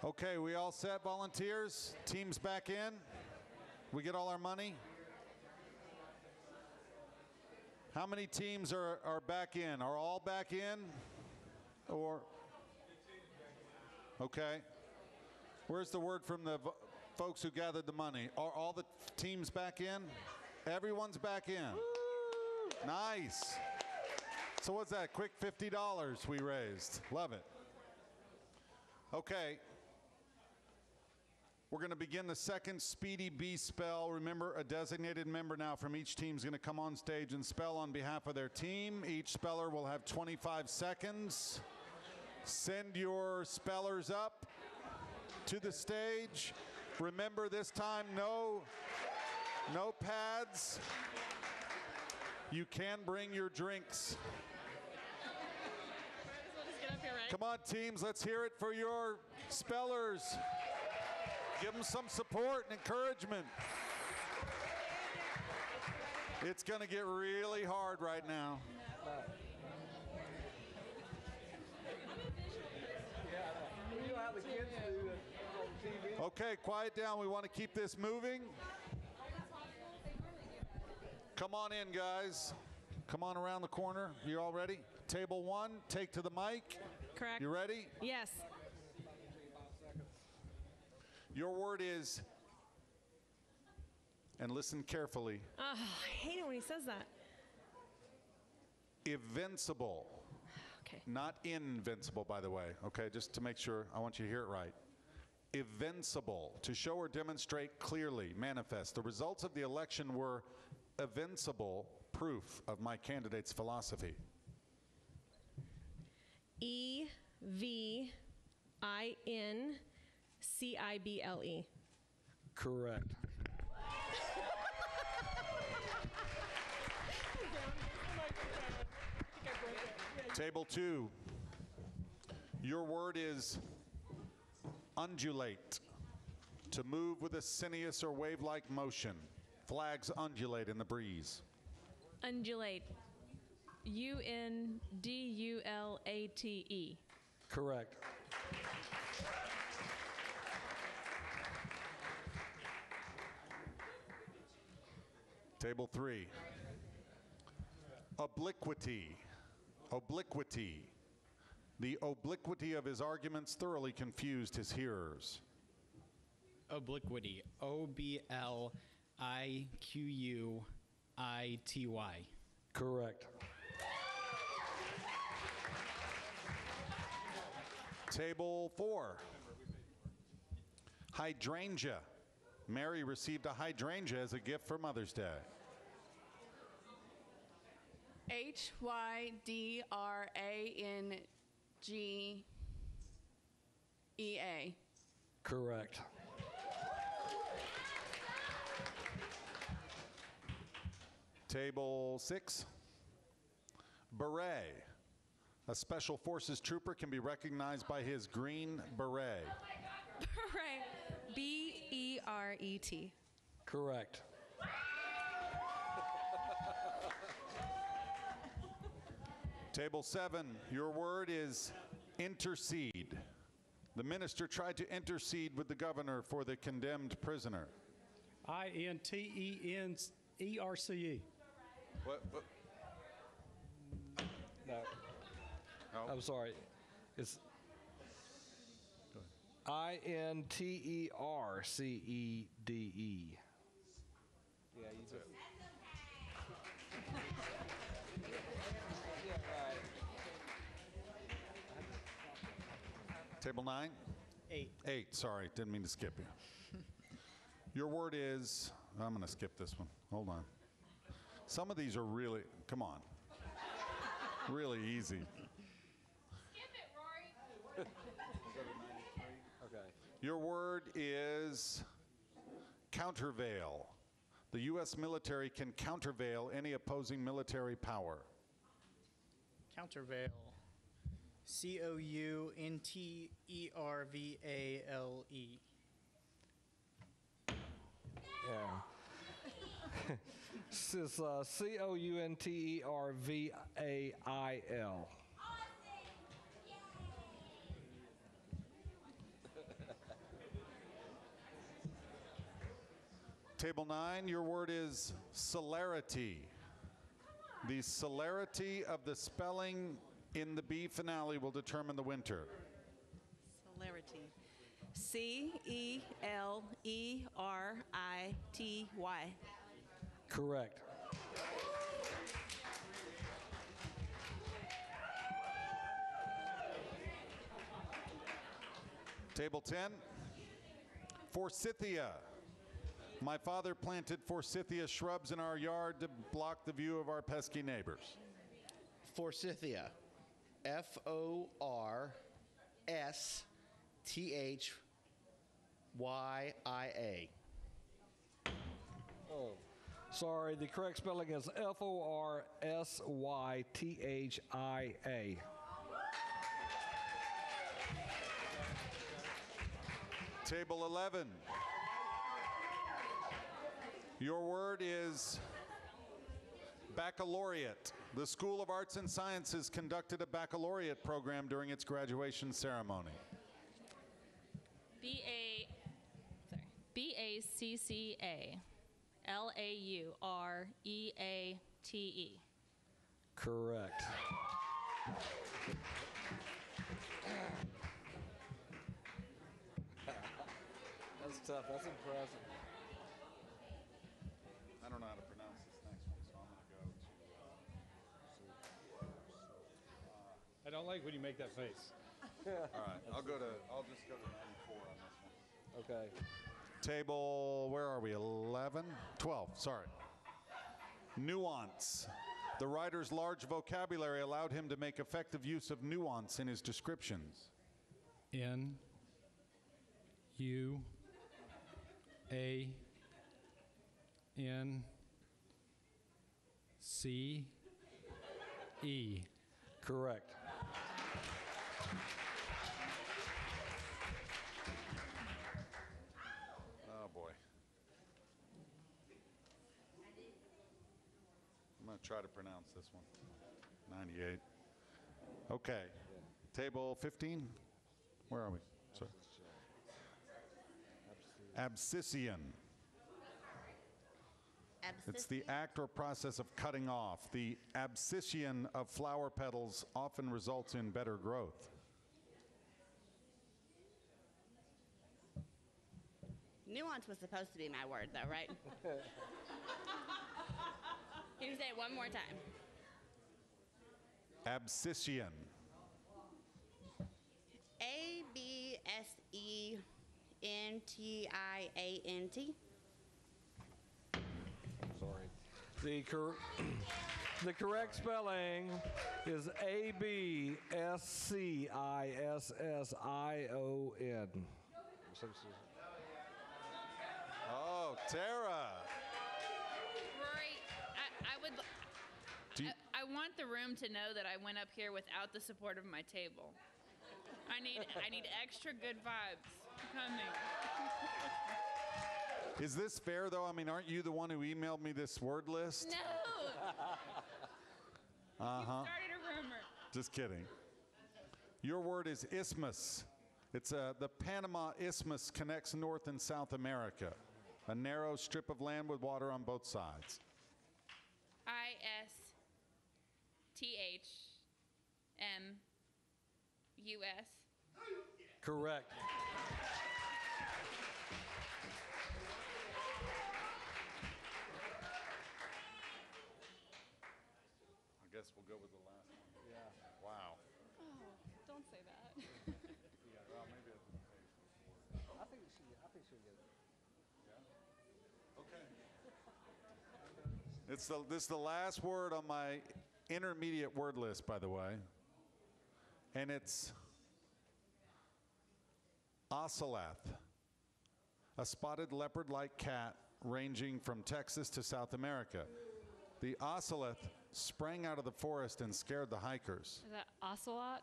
Okay, we all set, volunteers? Teams back in? We get all our money? How many teams are back in? Are all back in? Or? Okay. Where's the word from the folks who gathered the money? Are all the teams back in? Everyone's back in. Woo! Nice. So what's that? Quick $50 we raised. Love it. Okay. We're going to begin the second Speedy Bee spell. Remember, a designated member now from each team is going to come on stage and spell on behalf of their team. Each speller will have 25 seconds. Send your spellers up to the stage. Remember, this time, no pads. You can bring your drinks. Come on, teams, let's hear it for your spellers. Give them some support and encouragement. It's going to get really hard right now. Okay, quiet down. We want to keep this moving. Come on in, guys. Come on around the corner. You all ready? Table 1, take to the mic. Correct. You ready? Yes. Your word is, and listen carefully. I hate it when he says that. Invincible. Okay. Not invincible, by the way. Okay, just to make sure, I want you to hear it right. Invincible, to show or demonstrate clearly, manifest. The results of the election were evincible proof of my candidate's philosophy. EVINCIBLE. Correct. Table 2. Your word is undulate. To move with a sinuous or wave-like motion. Flags undulate in the breeze. Undulate. UNDULATE. Correct. Table 3. Obliquity. Obliquity. The obliquity of his arguments thoroughly confused his hearers. Obliquity. OBLIQUITY. Correct. Table 4. Hydrangea. Mary received a hydrangea as a gift for Mother's Day. HYDRANGEA. Correct. Table 6. Beret. A Special Forces trooper can be recognized by his green beret. Beret. BERET. Correct. Table 7, your word is intercede. The minister tried to intercede with the governor for the condemned prisoner. INTENERCE. What? No. Oh. I'm sorry. It's INTERCEDE. Yeah, you just. Yeah, right. Table 9? 8. 8, sorry, didn't mean to skip you. Your word is, I'm going to skip this one. Hold on. Some of these are really, come on, really easy. Skip it, Rory. Okay. Your word is countervail. The U.S. military can countervail any opposing military power. Countervail. COUNTERVALE. Yeah. This is COUNTERVAIL. Table 9, your word is celerity. The celerity of the spelling in the B finale will determine the winner. Celerity. CELERITY. Correct. Table 10, forsythia. My father planted forsythia shrubs in our yard to block the view of our pesky neighbors. Forsythia. FORSTHYIA. Oh, sorry. The correct spelling is FORSYTHIA. Table 11. Your word is baccalaureate. The School of Arts and Sciences conducted a baccalaureate program during its graduation ceremony. BACCALAUREATE. Correct. That's tough. That's impressive. I don't know how to pronounce this next one, so I'm going to go to. I don't like when you make that face. All right, I'll just go to 94 on this one. Okay. Table, where are we? 11? 12, sorry. Nuance. The writer's large vocabulary allowed him to make effective use of nuance in his descriptions. NUANCE. Correct. Oh, boy. I'm going to try to pronounce this one. 98. Okay. Table 15? Where are we? Sorry. Abscission. It's the act or process of cutting off. The abscission of flower petals often results in better growth. Nuance was supposed to be my word, though, right? Can you say it one more time? Abscission. ABSENTIANT. Sorry. The correct spelling is ABSCISSION. Oh, Tara. Rory, I want the room to know that I went up here without the support of my table. I need extra good vibes coming. Is this fair, though? I mean, aren't you the one who emailed me this word list? No. Uh-huh. You started a rumor. Just kidding. Your word is isthmus. It's the Panama Isthmus connects North and South America. A narrow strip of land with water on both sides. U.S. Correct. I guess we'll go with the last one. Yeah. Wow. Oh, don't say that. Yeah, well, maybe it's I think she'll get it. okay. This is the last word on my intermediate word list, by the way. And it's oceloth, a spotted leopard-like cat ranging from Texas to South America. The oceloth sprang out of the forest and scared the hikers. Is that ocelot?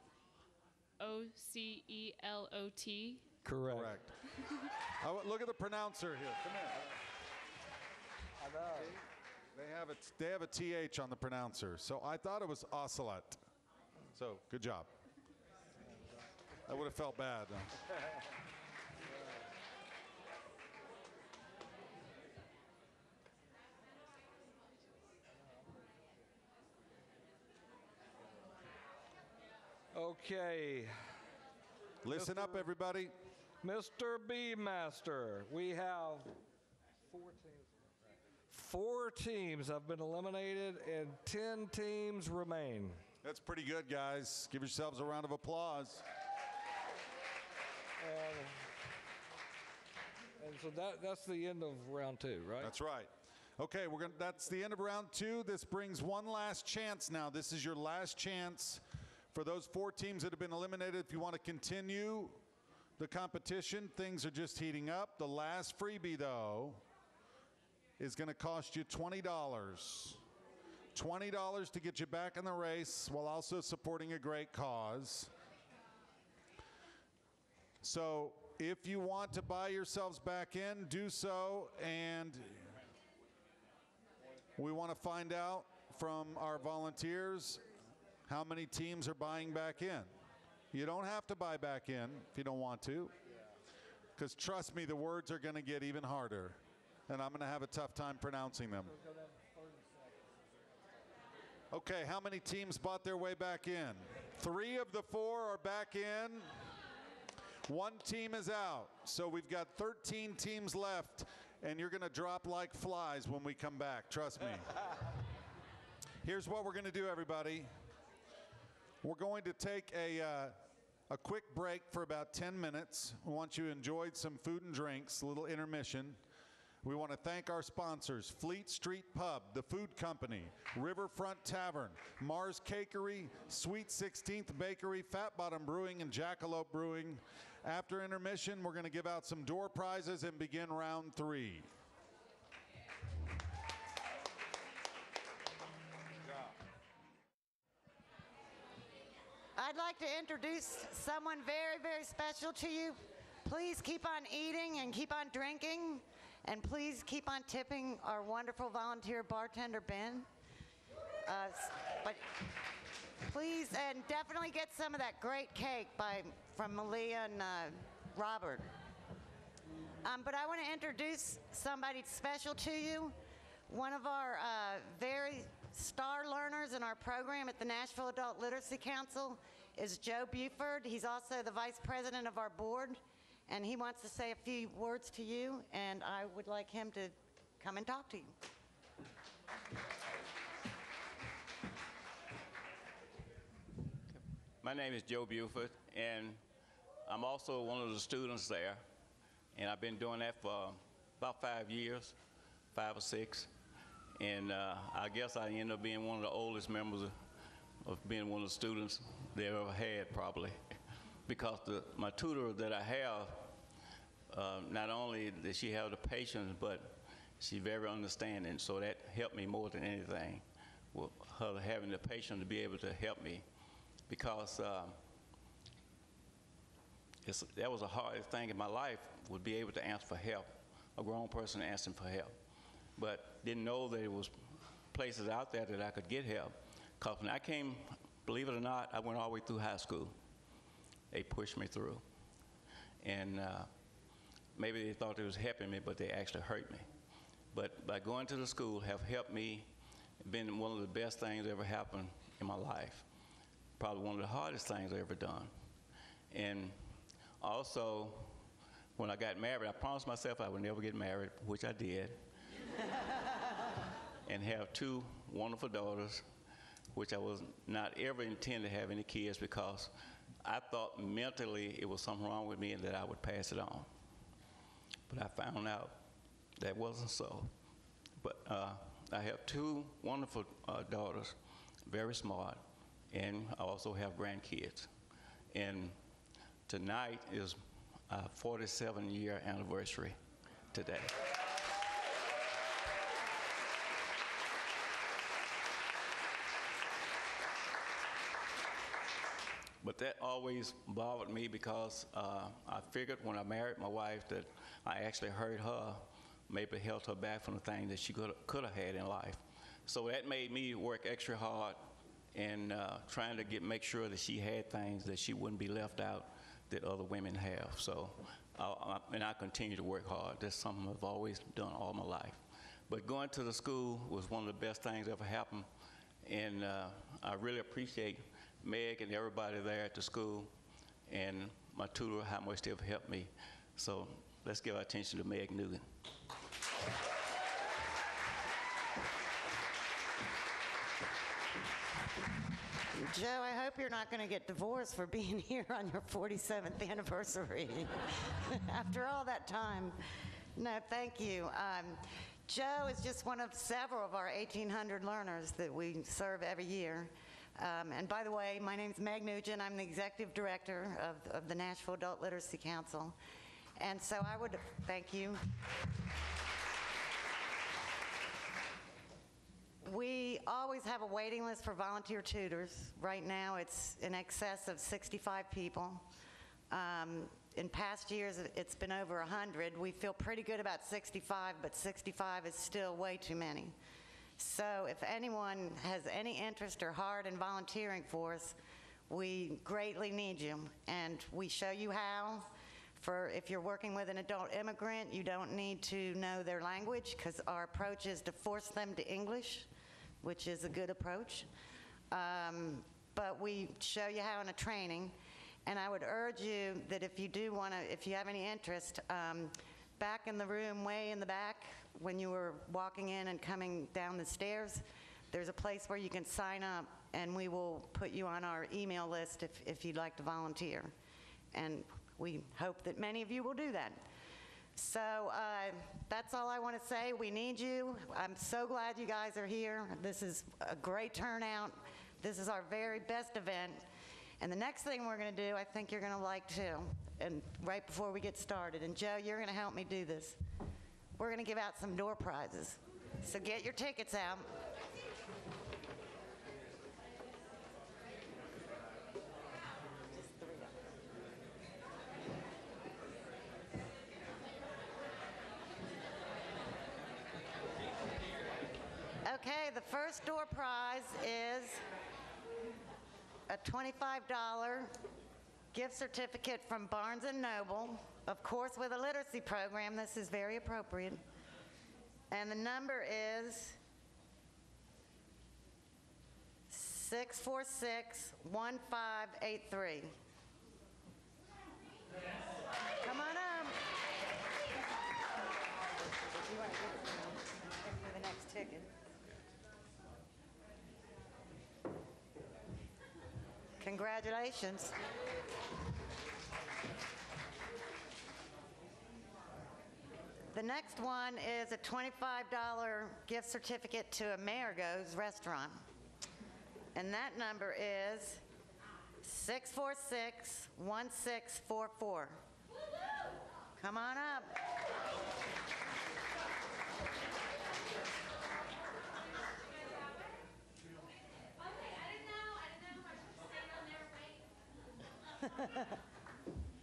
O-C-E-L-O-T? Correct. Oh, look at the pronouncer here. Come here. I know. They have a TH on the pronouncer, so I thought it was ocelot. So, good job. That would have felt bad. Okay. Listen up, everybody. Mr. B Master, we have 4 teams have been eliminated and 10 teams remain. That's pretty good, guys. Give yourselves a round of applause. And so that's the end of round 2, right? That's right. Okay, that's the end of round 2. This brings one last chance now. This is your last chance for those 4 teams that have been eliminated. If you want to continue the competition, things are just heating up. The last freebie, though, is going to cost you $20. $20 to get you back in the race while also supporting a great cause. So if you want to buy yourselves back in, do so. And we want to find out from our volunteers how many teams are buying back in. You don't have to buy back in if you don't want to, because trust me, the words are going to get even harder, and I'm going to have a tough time pronouncing them. Okay, how many teams bought their way back in? 3 of the 4 are back in. 1 team is out. So we've got 13 teams left, and you're going to drop like flies when we come back. Trust me. Here's what we're going to do, everybody. We're going to take a quick break for about 10 minutes. We want you to enjoy some food and drinks, a little intermission. We want to thank our sponsors, Fleet Street Pub, The Food Company, Riverfront Tavern, Mars Cakery, Sweet 16th Bakery, Fat Bottom Brewing, and Jackalope Brewing. After intermission, we're going to give out some door prizes and begin round 3. I'd like to introduce someone very, very special to you. Please keep on eating and keep on drinking. And please keep on tipping our wonderful volunteer bartender, Ben. But please, and definitely get some of that great cake from Malia and Robert. But I want to introduce somebody special to you. One of our very star learners in our program at the Nashville Adult Literacy Council is Joe Buford. He's also the vice president of our board. And he wants to say a few words to you, and I would like him to come and talk to you. My name is Joe Buford, and I'm also one of the students there. And I've been doing that for about 5 years, 5 or 6. And I guess I ended up being one of the oldest members of being one of the students they ever had, probably. Because my tutor that I have, not only does she have the patience, but she's very understanding. So that helped me more than anything, with her having the patience to be able to help me. Because that was the hardest thing in my life, would be able to ask for help, a grown person asking for help. But didn't know that there was places out there that I could get help. Because when I came, believe it or not, I went all the way through high school. They pushed me through. And maybe they thought they was helping me, but they actually hurt me. But by going to the school have helped me, been one of the best things that ever happened in my life. probably one of the hardest things I've ever done. And also, when I got married, I promised myself I would never get married, which I did, and have 2 wonderful daughters, which I was not ever intended to have any kids because I thought mentally it was something wrong with me and that I would pass it on. But I found out that wasn't so. But I have 2 wonderful daughters, very smart, and I also have grandkids. And tonight is our 47-year anniversary today. But that always bothered me because I figured when I married my wife that I actually hurt her, maybe held her back from the things that she could have had in life. So that made me work extra hard and trying to make sure that she had things that she wouldn't be left out that other women have. So, and I continue to work hard. That's something I've always done all my life. But going to the school was one of the best things that ever happened. And I really appreciate Meg and everybody there at the school and my tutor, how much they've helped me. So let's give our attention to Meg Nugent. Joe, I hope you're not going to get divorced for being here on your 47th anniversary after all that time. No, thank you. Joe is just one of several of our 1,800 learners that we serve every year. And by the way, my name's Meg Nugent. I'm the executive director of the Nashville Adult Literacy Council. And so I would, thank you. We always have a waiting list for volunteer tutors. Right now, it's in excess of 65 people. In past years, it's been over 100. We feel pretty good about 65, but 65 is still way too many. So if anyone has any interest or heart in volunteering for us, we greatly need you. And we show you how. If you're working with an adult immigrant, you don't need to know their language because our approach is to force them to English, which is a good approach. But we show you how in a training. And I would urge you that if you do want to, if you have any interest, back in the room, way in the back, when you were walking in and coming down the stairs, there's a place where you can sign up, and we will put you on our email list if you'd like to volunteer. And we hope that many of you will do that. So that's all I want to say. We need you. I'm so glad you guys are here. This is a great turnout. This is our very best event. And the next thing we're going to do, I think you're going to like too, and right before we get started. And Joe, you're going to help me do this. We're going to give out some door prizes. So get your tickets out. Okay, the first door prize is a $25 gift certificate from Barnes & Noble, of course with a literacy program. This is very appropriate. And the number is 646-1583. Come on up. You want to give it for the next ticket? Congratulations. The next one is a $25 gift certificate to Amerigo's restaurant. And that number is 646-1644. Come on up.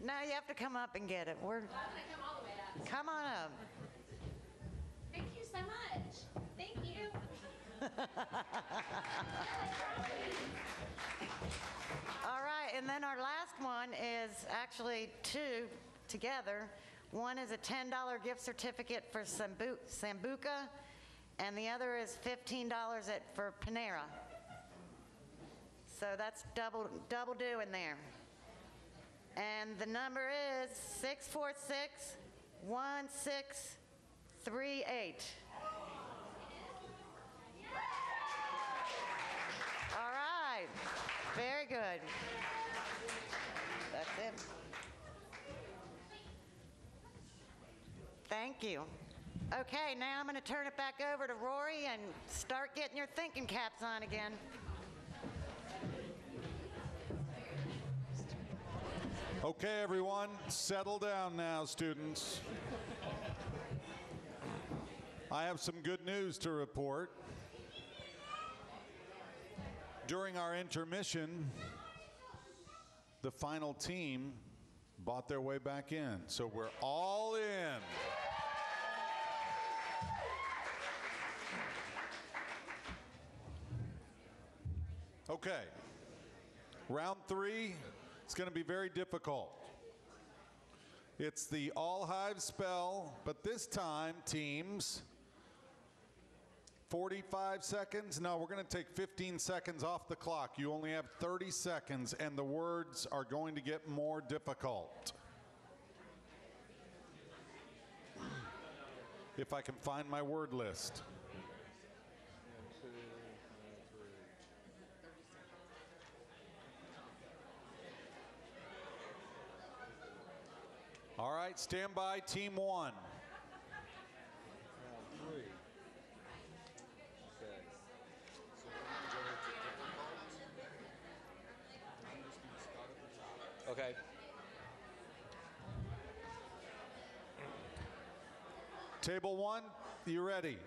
No, you have to come up and get it. I'm going to come all the way up. Come on up. Thank you so much. Thank you. All right, and then our last one is actually two together. One is a $10 gift certificate for Sambuca, and the other is $15 for Panera. So that's double doing there. And the number is 646-1638. All right. Very good. That's it. Thank you. Okay, now I'm going to turn it back over to Rory and start getting your thinking caps on again. Okay, everyone, settle down now, students. I have some good news to report. During our intermission, the final team bought their way back in, so we're all in. Okay, round 3. It's going to be very difficult. It's the all hive spell, but this time, teams, 45 seconds? No, we're going to take 15 seconds off the clock. You only have 30 seconds, and the words are going to get more difficult. If I can find my word list. All right, stand by, team 1. Round 3. Okay. Okay. Table 1, you ready?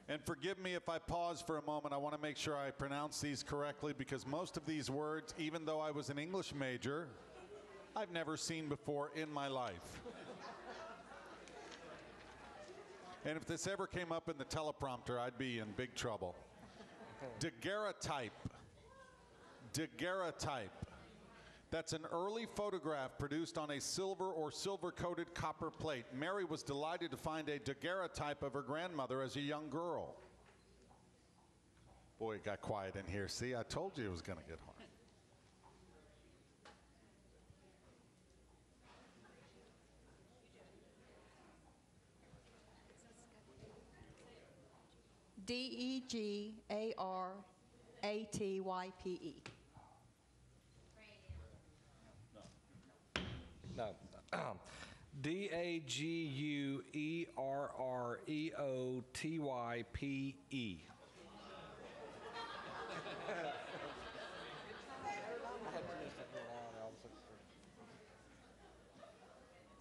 And forgive me if I pause for a moment. I want to make sure I pronounce these correctly because most of these words, even though I was an English major, I've never seen before in my life. And if this ever came up in the teleprompter, I'd be in big trouble. Daguerreotype. Daguerreotype. That's an early photograph produced on a silver or silver-coated copper plate. Mary was delighted to find a daguerreotype of her grandmother as a young girl. Boy, it got quiet in here. See, I told you it was going to get hard. Degarratype. No. Daguerreotype.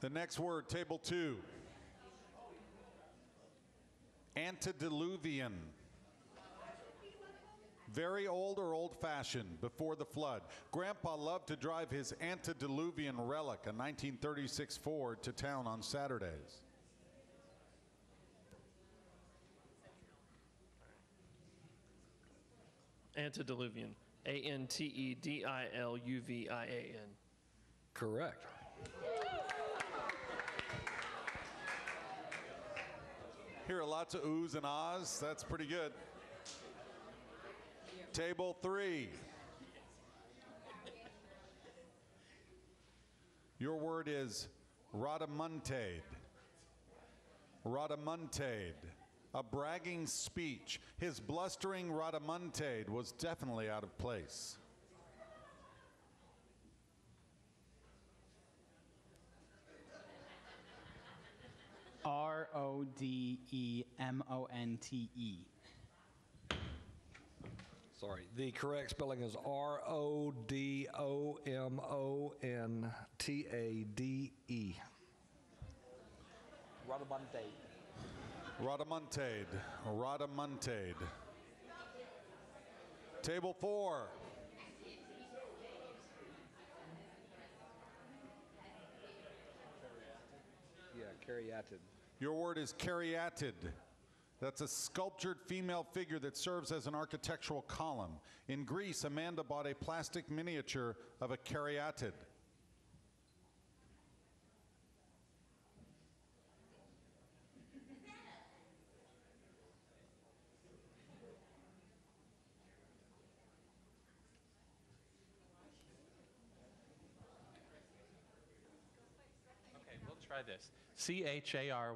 The next word, table 2. Antediluvian. Very old or old-fashioned, before the flood. Grandpa loved to drive his antediluvian relic, a 1936 Ford, to town on Saturdays. Antediluvian. Antediluvian. Correct. Here are lots of oohs and ahs. That's pretty good. Table 3. Your word is rhodomontade. Rhodomontade. A bragging speech. His blustering rhodomontade was definitely out of place. Rodemonte. Sorry, the correct spelling is Rodomontade. Rhodomontade. Rhodomontade. Rhodomontade. Table 4. Yeah, caryatid. Your word is caryatid. That's a sculptured female figure that serves as an architectural column. In Greece, Amanda bought a plastic miniature of a caryatid. Try this. C-H-A-R-Y-A-D-I-C.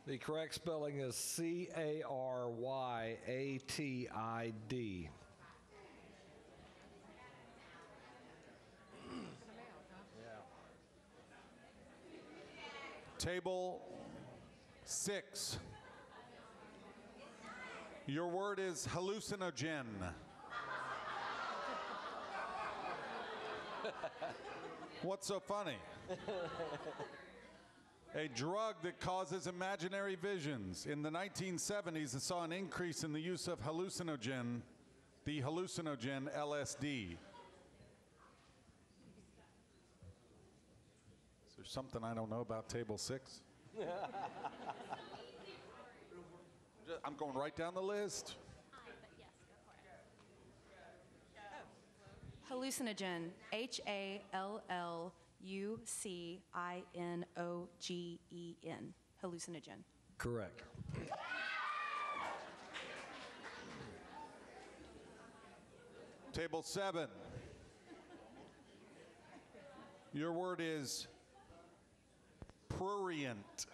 The correct spelling is C-A-R-Y-A-T-I-D. Table 6. Your word is hallucinogen. What's so funny? A drug that causes imaginary visions. In the 1970s, it saw an increase in the use of hallucinogen, the hallucinogen LSD. Is there something I don't know about table 6? I'm going right down the list. Hallucinogen, H-A-L-L-U-C-I-N-O-G-E-N. Hallucinogen. Correct. Table 7. Your word is prurient.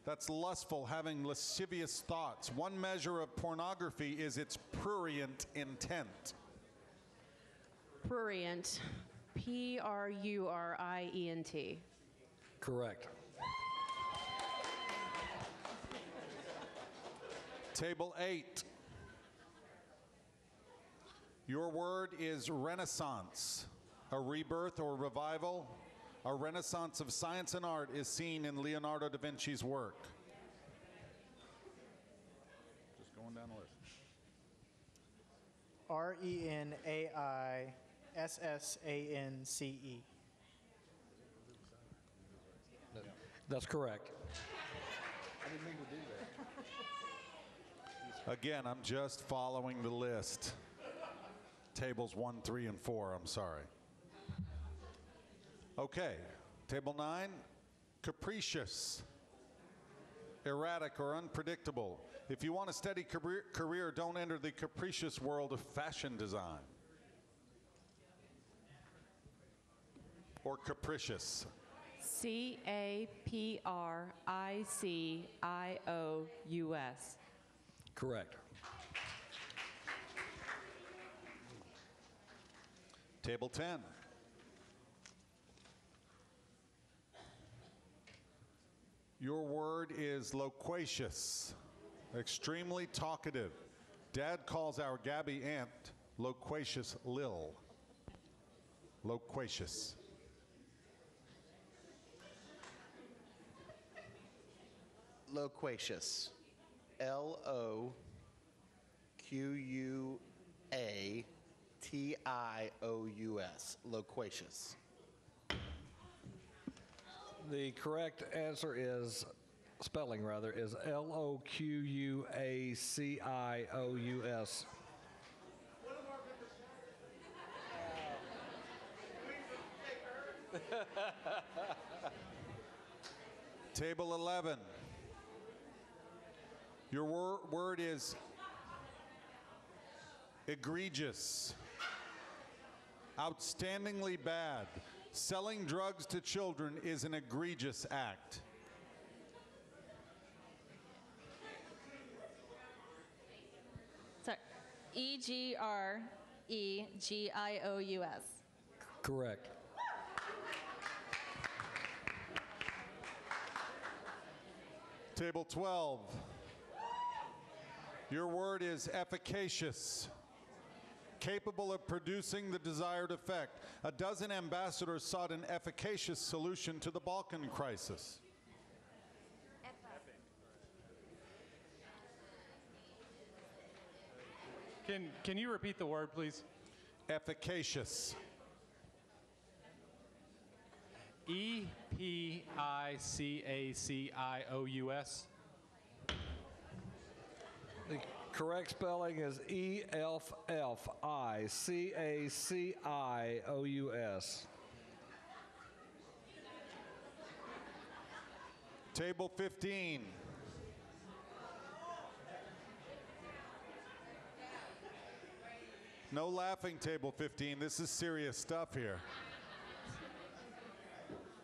That's lustful, having lascivious thoughts. One measure of pornography is its prurient intent. Prurient. P-R-U-R-I-E-N-T. Correct. Table 8. Your word is renaissance, a rebirth or revival. A renaissance of science and art is seen in Leonardo da Vinci's work. Just going down the list. R-E-N-A-I-S-S-A-N-C-E. That's correct. I didn't mean to do that. Again, I'm just following the list. Tables 1, 3, and 4, I'm sorry. Okay, table 9, capricious, erratic or unpredictable. If you want a steady career, don't enter the capricious world of fashion design. Or capricious. C-A-P-R-I-C-I-O-U-S. Correct. Table 10. Your word is loquacious, extremely talkative. Dad calls our Gabby aunt loquacious Lil. Loquacious. Loquacious. L-O-Q-U-A-T-I-O-U-S. Loquacious. The correct answer is, spelling rather, is L-O-Q-U-A-C-I-O-U-S. Table 11. Your word is egregious, outstandingly bad. Selling drugs to children is an egregious act. Sorry. E-G-R-E-G-I-O-U-S. Correct. Table 12. Your word is efficacious, capable of producing the desired effect. A dozen ambassadors sought an efficacious solution to the Balkan crisis. Can you repeat the word, please? Efficacious. E-P-I-C-A-C-I-O-U-S. The correct spelling is E-F-F-I-C-A-C-I-O-U-S. Table 15. No laughing, table 15. This is serious stuff here.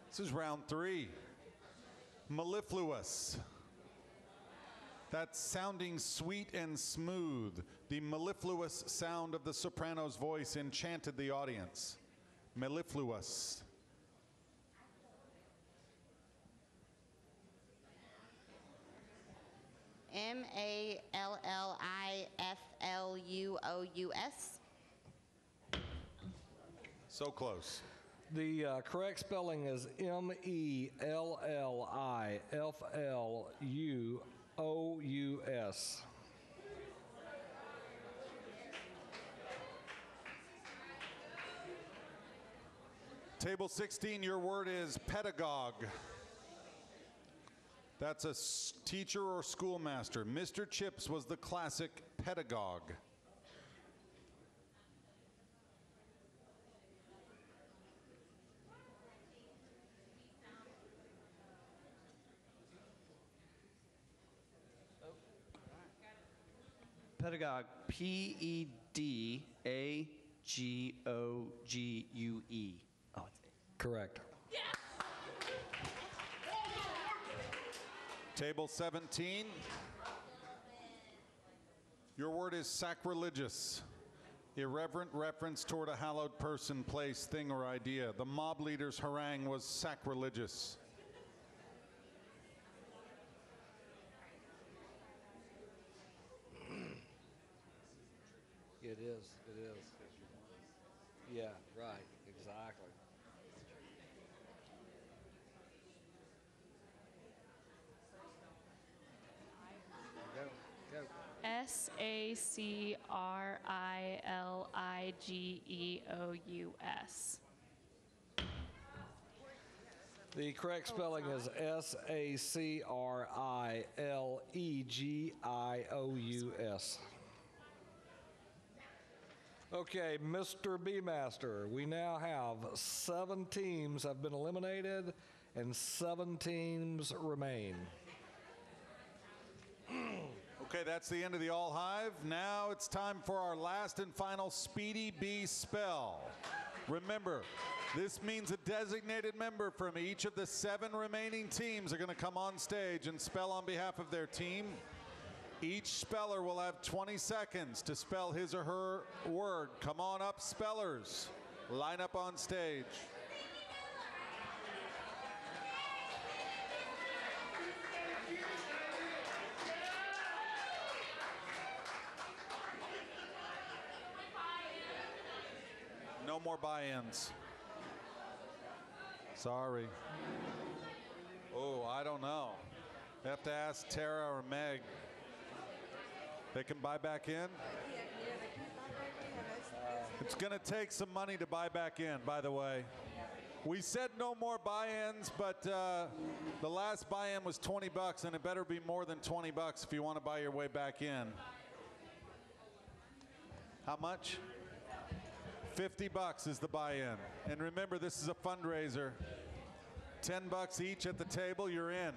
This is round 3. Mellifluous. That's sounding sweet and smooth. The mellifluous sound of the soprano's voice enchanted the audience. Mellifluous. Mellifluous. So close. The correct spelling is Mellifluous. Table 16, your word is pedagogue. That's a teacher or schoolmaster. Mr. Chips was the classic pedagogue. Pedagogue, P-E-D-A-G-O-G-U-E. Oh, correct. Table 17. Your word is sacrilegious. Irreverent reference toward a hallowed person, place, thing, or idea. The mob leader's harangue was sacrilegious. It is. Yeah, right, exactly. Go. Sacriligeous. The correct spelling is Sacriligeous. Okay, Mr. B-Master, we now have 7 teams have been eliminated and 7 teams remain. Okay, that's the end of the All Hive. Now it's time for our last and final Speedy Bee spell. Remember, this means a designated member from each of the 7 remaining teams are going to come on stage and spell on behalf of their team. Each speller will have 20 seconds to spell his or her word. Come on up, spellers. Line up on stage. No more buy-ins. Sorry. Oh, I don't know. I have to ask Tara or Meg. They can buy back in? It's going to take some money to buy back in, by the way. We said no more buy-ins, but the last buy-in was $20, and it better be more than $20 if you want to buy your way back in. How much? $50 is the buy-in. And remember, this is a fundraiser. $10 each at the table, you're in.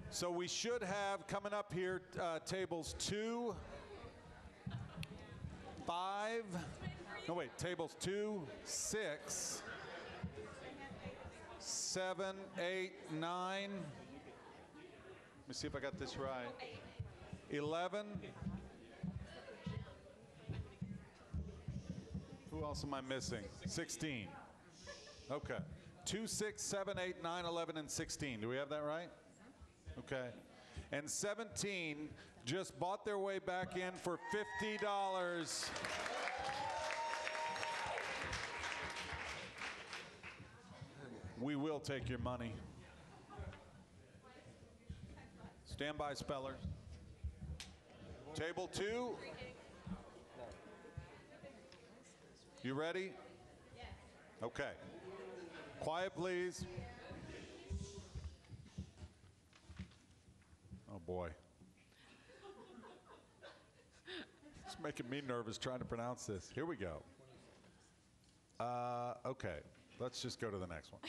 So we should have coming up here tables 2, 5, no wait, tables 2, 6, 7, 8, 9. Let me see if I got this right. 11. Who else am I missing? 16. Okay. 2, 6, 7, 8, 9, 11, and 16. Do we have that right? Okay. And 17 just bought their way back in for $50. We will take your money. Stand by, spellers. Table 2. You ready? Okay. Quiet, please. Oh, boy. It's making me nervous trying to pronounce this. Here we go. Okay. Let's just go to the next one.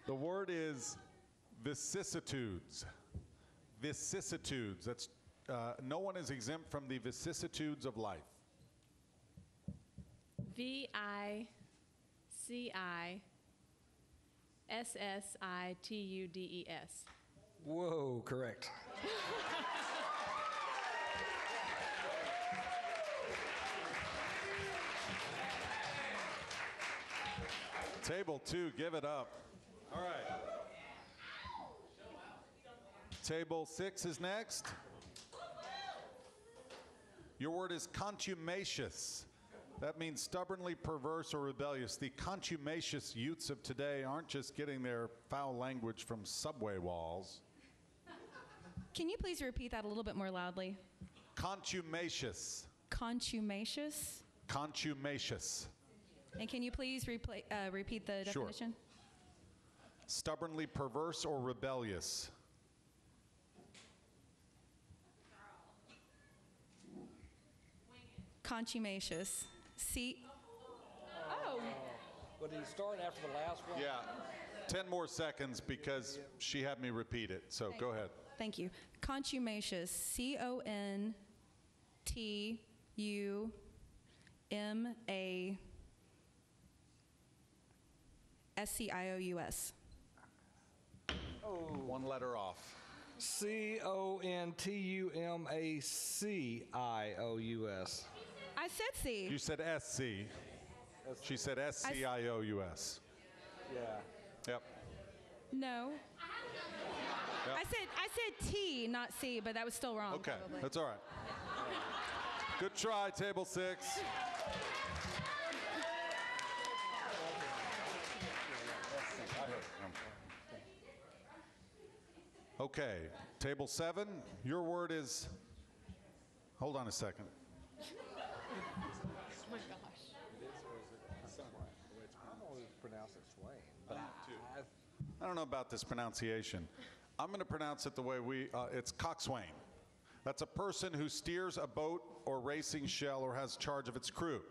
The word is vicissitudes. vicissitudes. That's no one is exempt from the vicissitudes of life. VICISSITUDES. Whoa, correct. Table 2, give it up. All right. Table 6 is next. Your word is contumacious. That means stubbornly perverse or rebellious. The contumacious youths of today aren't just getting their foul language from subway walls. Can you please repeat that a little bit more loudly? Contumacious. Contumacious? Contumacious. And can you please repeat the Sure. definition? Stubbornly perverse or rebellious. Contumacious. Oh. Would he start after the last one? Yeah. 10 more seconds because she had me repeat it. So go ahead. Thank you. Contumacious. CONTUMASCIOUS. Oh. One letter off. CONTUMACIOUS. I said C. You said SC. She said SCIOUS. Yeah. Yep. No. Yep. I said T, not C, but that was still wrong. Okay, probably. that's all right. Good try, table 6. Okay, table 7. Your word is, hold on a second. Oh my gosh. I'm always pronounced it Swain, but I don't know about this pronunciation. I'm going to pronounce it the way it's coxswain. That's a person who steers a boat or racing shell or has charge of its crew.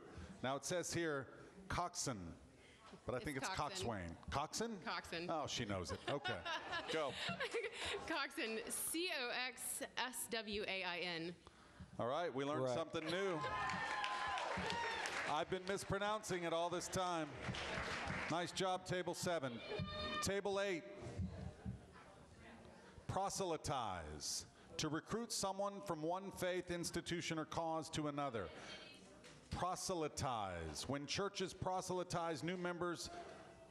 Now it says here coxswain, but I think it's coxswain. Coxswain? Coxswain. Oh, she knows it. Okay, go. Coxswain. COXSWAIN. All right, we learned something new. I've been mispronouncing it all this time. Nice job, table 7. Table 8. Proselytize. To recruit someone from one faith, institution, or cause to another. Proselytize. When churches proselytize new members,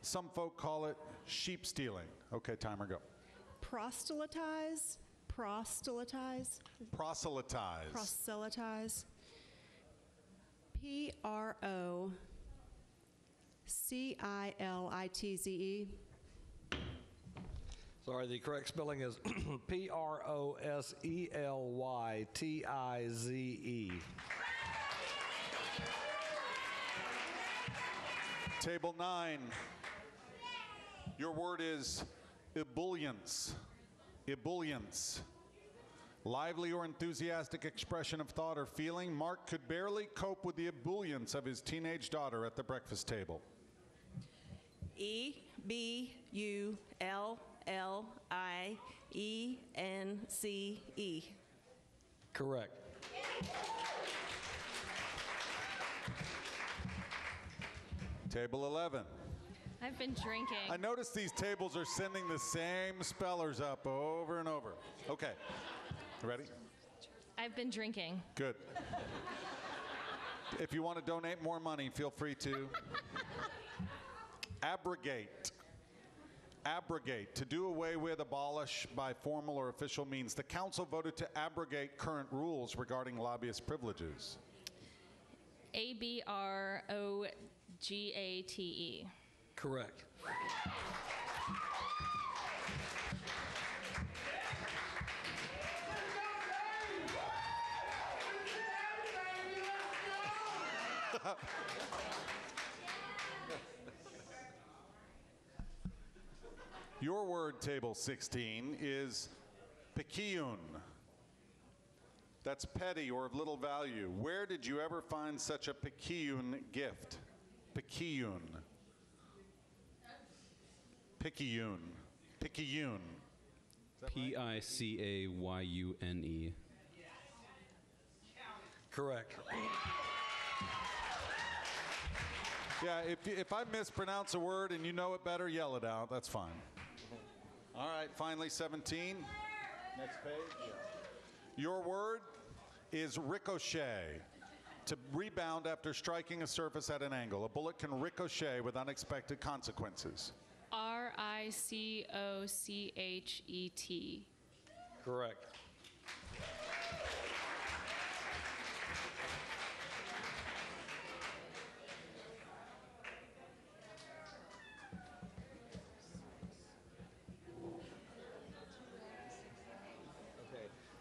some folk call it sheep stealing. Okay, timer, go. Proselytize. Proselytize. Proselytize. Proselytize. PROCILITZE. sorry, the correct spelling is PROSELYTIZE. Table 9. Your word is ebullience. Ebullience. Lively or enthusiastic expression of thought or feeling. Mark could barely cope with the ebullience of his teenage daughter at the breakfast table. EBULLIENCE. Correct. Table 11. I've been drinking. I noticed these tables are sending the same spellers up over and over. Okay. Ready? I've been drinking. Good. If you want to donate more money, feel free to. Abrogate. Abrogate. To do away with, abolish by formal or official means. The council voted to abrogate current rules regarding lobbyist privileges. ABROGATE. Correct. Your word, table 16, is picayune. That's petty or of little value. Where did you ever find such a picayune gift? Picayune. Picayune. Picayune. Picayune. Correct. Yeah, if I mispronounce a word and you know it better, yell it out. That's fine. All right, finally 17. Next page. Your word is ricochet. To rebound after striking a surface at an angle. A bullet can ricochet with unexpected consequences. RICOCHET. Correct.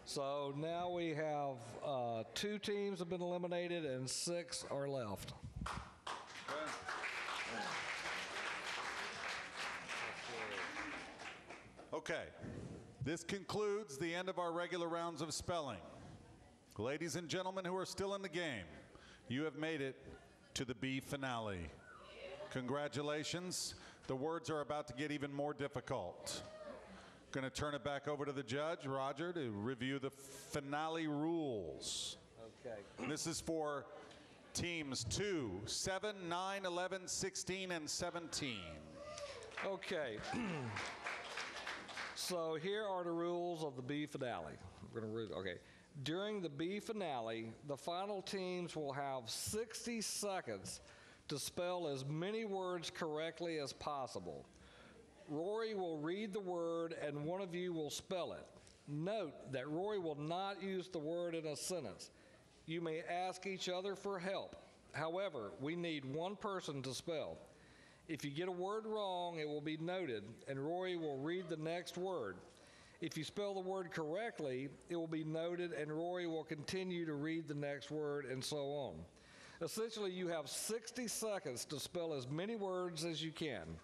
So now we have 2 teams have been eliminated and 6 are left. Okay, this concludes the end of our regular rounds of spelling. Ladies and gentlemen who are still in the game, you have made it to the B finale. Congratulations. The words are about to get even more difficult. Going to turn it back over to the judge, Roger, to review the finale rules. Okay. This is for teams 2, 7, 9, 11, 16, and 17. Okay. So here are the rules of the B finale. We're going to read. Okay. During the B finale, the final teams will have 60 seconds to spell as many words correctly as possible. Rory will read the word and one of you will spell it. Note that Rory will not use the word in a sentence. You may ask each other for help. However, we need one person to spell. If you get a word wrong, it will be noted and Rory will read the next word. If you spell the word correctly, it will be noted and Rory will continue to read the next word and so on. Essentially, you have 60 seconds to spell as many words as you can.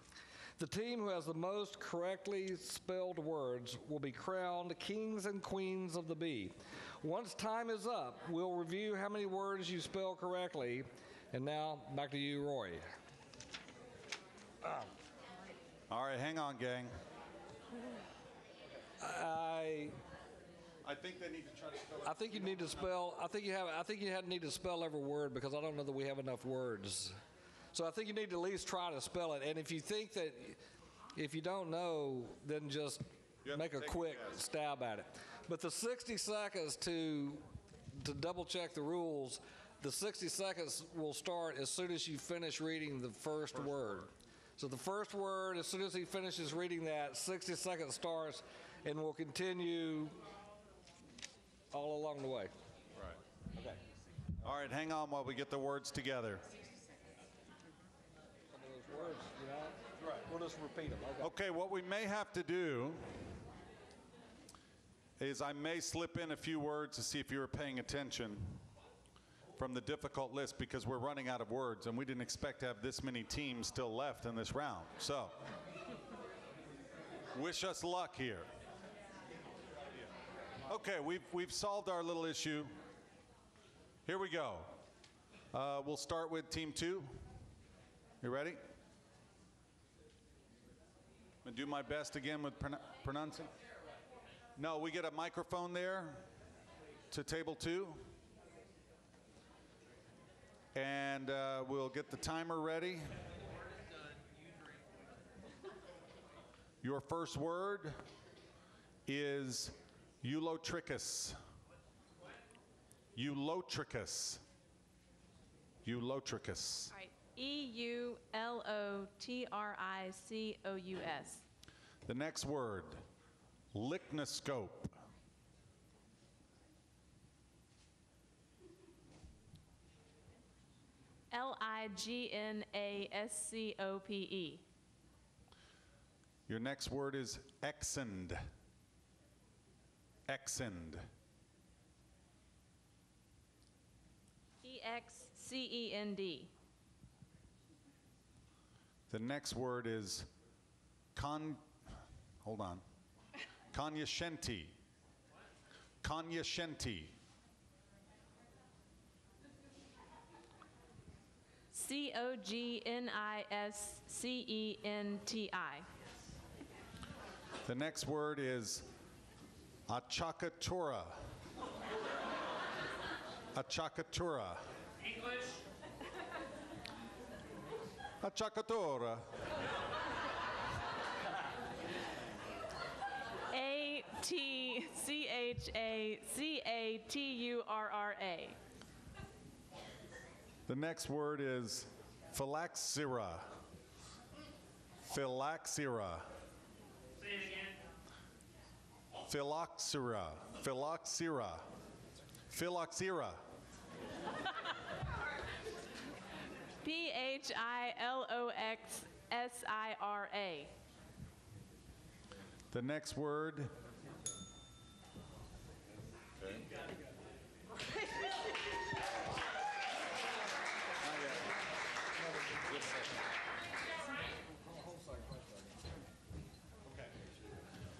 The team who has the most correctly spelled words will be crowned kings and queens of the B. Once time is up, we'll review how many words you spell correctly. And now, back to you, Roy. All right, hang on, gang. I think they need to try to spell it. I think you need to spell. I think you need to spell every word because I don't know that we have enough words. So I think you need to at least try to spell it. And if you think that, if you don't know, then just make a quick stab at it. But the 60 seconds to double check the rules, the 60 seconds will start as soon as you finish reading the first word. So the first word, as soon as he finishes reading that, 60 seconds starts and will continue all along the way. Right. Okay. All right, hang on while we get the words together. Some of those words, you know, right. We'll just repeat them. Okay, what we may have to do is I may slip in a few words to see if you were paying attention from the difficult list because we're running out of words and we didn't expect to have this many teams still left in this round. So, wish us luck here. Okay, we've solved our little issue. Here we go. We'll start with team 2. You ready? I'm gonna do my best again with pronouncing. No, we get a microphone there to table 2. And we'll get the timer ready. Your first word is eulotricus. Eulotricus. Eulotricus. All right. EULOTRICOUS. The next word, lichnoscope. LIGNASCOPE. Your next word is exend. Exend. EXCEND. The next word is hold on. Cognoscenti. Cognoscenti. COGNISCENTI. The next word is Achakatura. Achakatura. English. Achakatura. ATCHACATURRA. The next word is phylloxera. Phylloxera. Say it again. Phylloxera. Phylloxera. Phylloxera. PHILOXSIRA. The next word.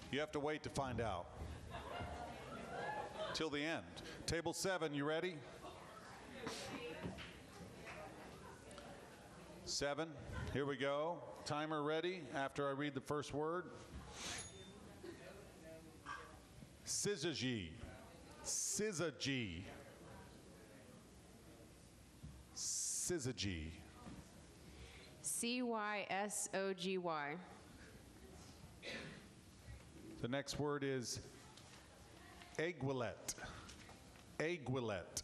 You have to wait to find out. Till the end. Table 7, you ready? 7, here we go. Timer ready after I read the first word. Syzygy. Syzygy. Syzygy. CYSOGY. The next word is aiguilette. Aiguilette.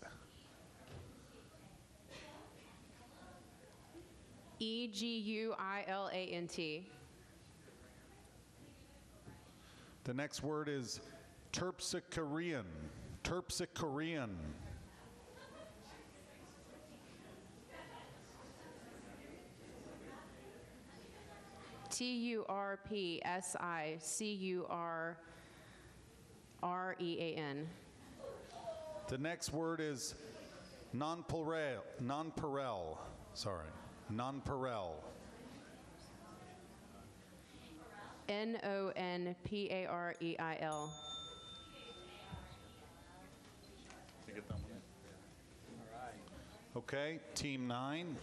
EGUILANT. The next word is terpsichorean. Terpsichorean. TURPSICURREAN. The next word is nonpareil. Nonpareil. Sorry. Nonpareil. NONPAREIL. Okay, team 9.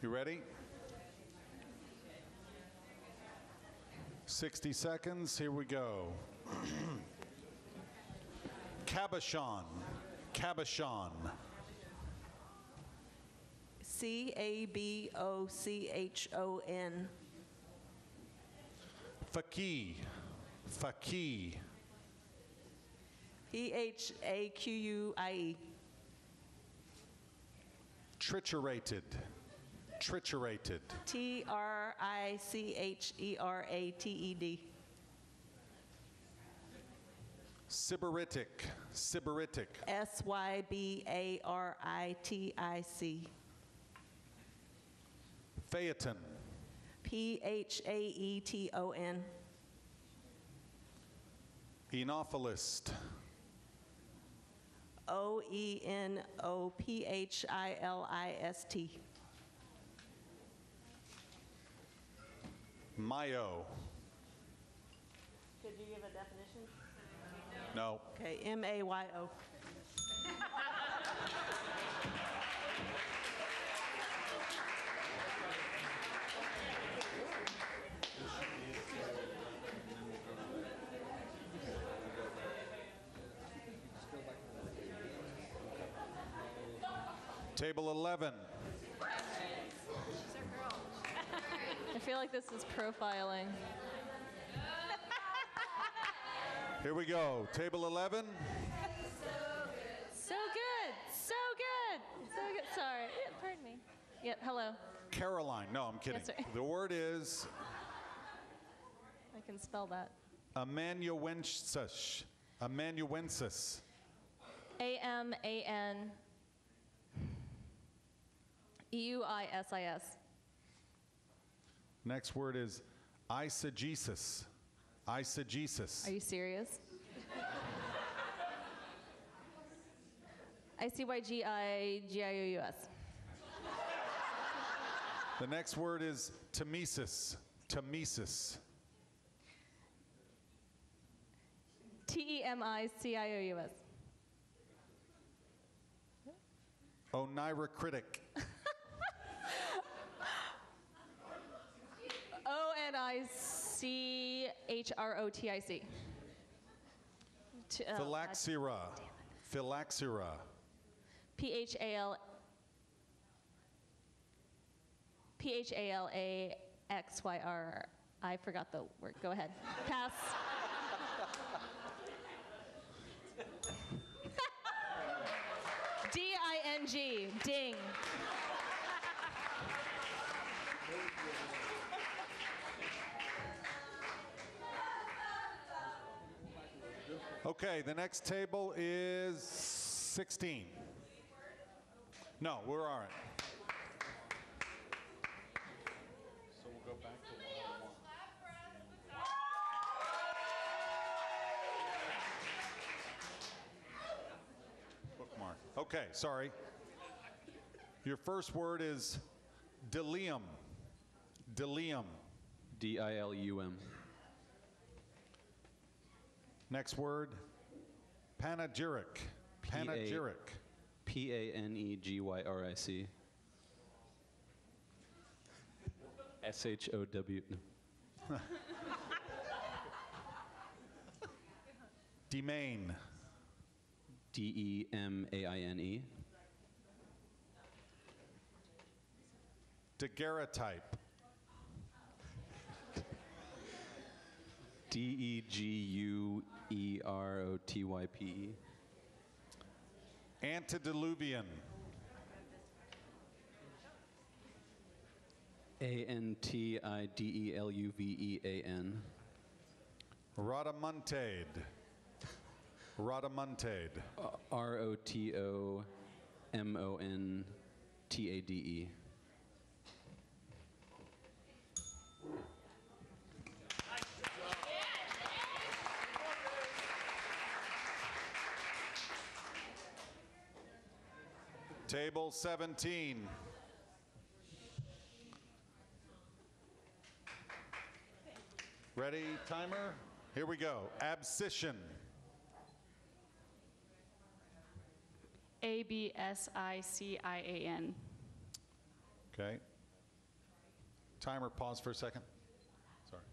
You ready? 60 seconds, here we go. Cabochon. Cabochon. CABOCHON. Faqui. Faqui. PHAQUIE. Triturated. Triturated. TRICHERATED. Sybaritic. Sybaritic. SYBARITIC. Phaeton. PHAETON. Enophilist. OENOPHILIST. Mayo. Could you give a definition? No. Okay, MAYO. Table 11. I feel like this is profiling. Here we go. Table 11. So good. So good. So good. Sorry. Yeah, pardon me. Yep, hello. Caroline. No, I'm kidding. That's right. The word is I can spell that. amanuensis. Amanuensis. AMANEUISIS. Next word is eisegesis. Eisegesis. Are you serious? ICYGIGIOUS. The next word is temesis. Temesis. TEMICIOUS. Oneirocritic. CHROTIC. Phylloxera. Phylloxera. PHALAXYR. I forgot the word. Go ahead. Pass. DING. Ding. Okay, the next table is 16. No, we're all right. So we'll go back to 101. Bookmark. Okay, sorry. Your first word is dilum. Dilum. DILUM. Next word, panegyric. Panegyric. PANEGYRIC. SHOW. Demain. DEMAINE. Daguerreotype. DEGUEROTYPE. Antediluvian. ANTIDELUVEAN. Rhodomontade. Rhodomontade. ROTOMONTADE. Table 17. Ready, timer? Here we go. Abscission. ABSICIAN. Okay. Timer, pause for a second. Sorry.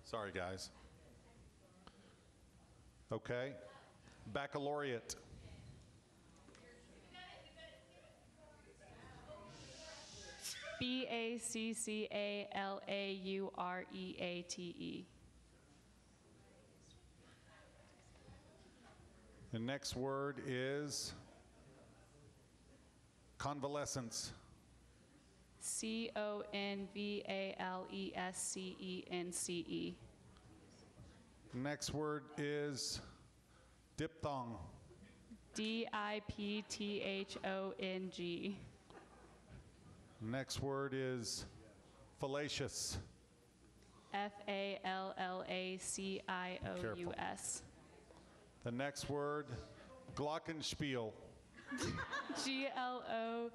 Sorry, guys. Okay. Baccalaureate. BACCALAUREATE. The next word is convalescence. CONVALESCENCE. Next word is diphthong. DIPTHONG. Next word is fallacious. FALLACIOUS. The next word, glockenspiel. GLOCK.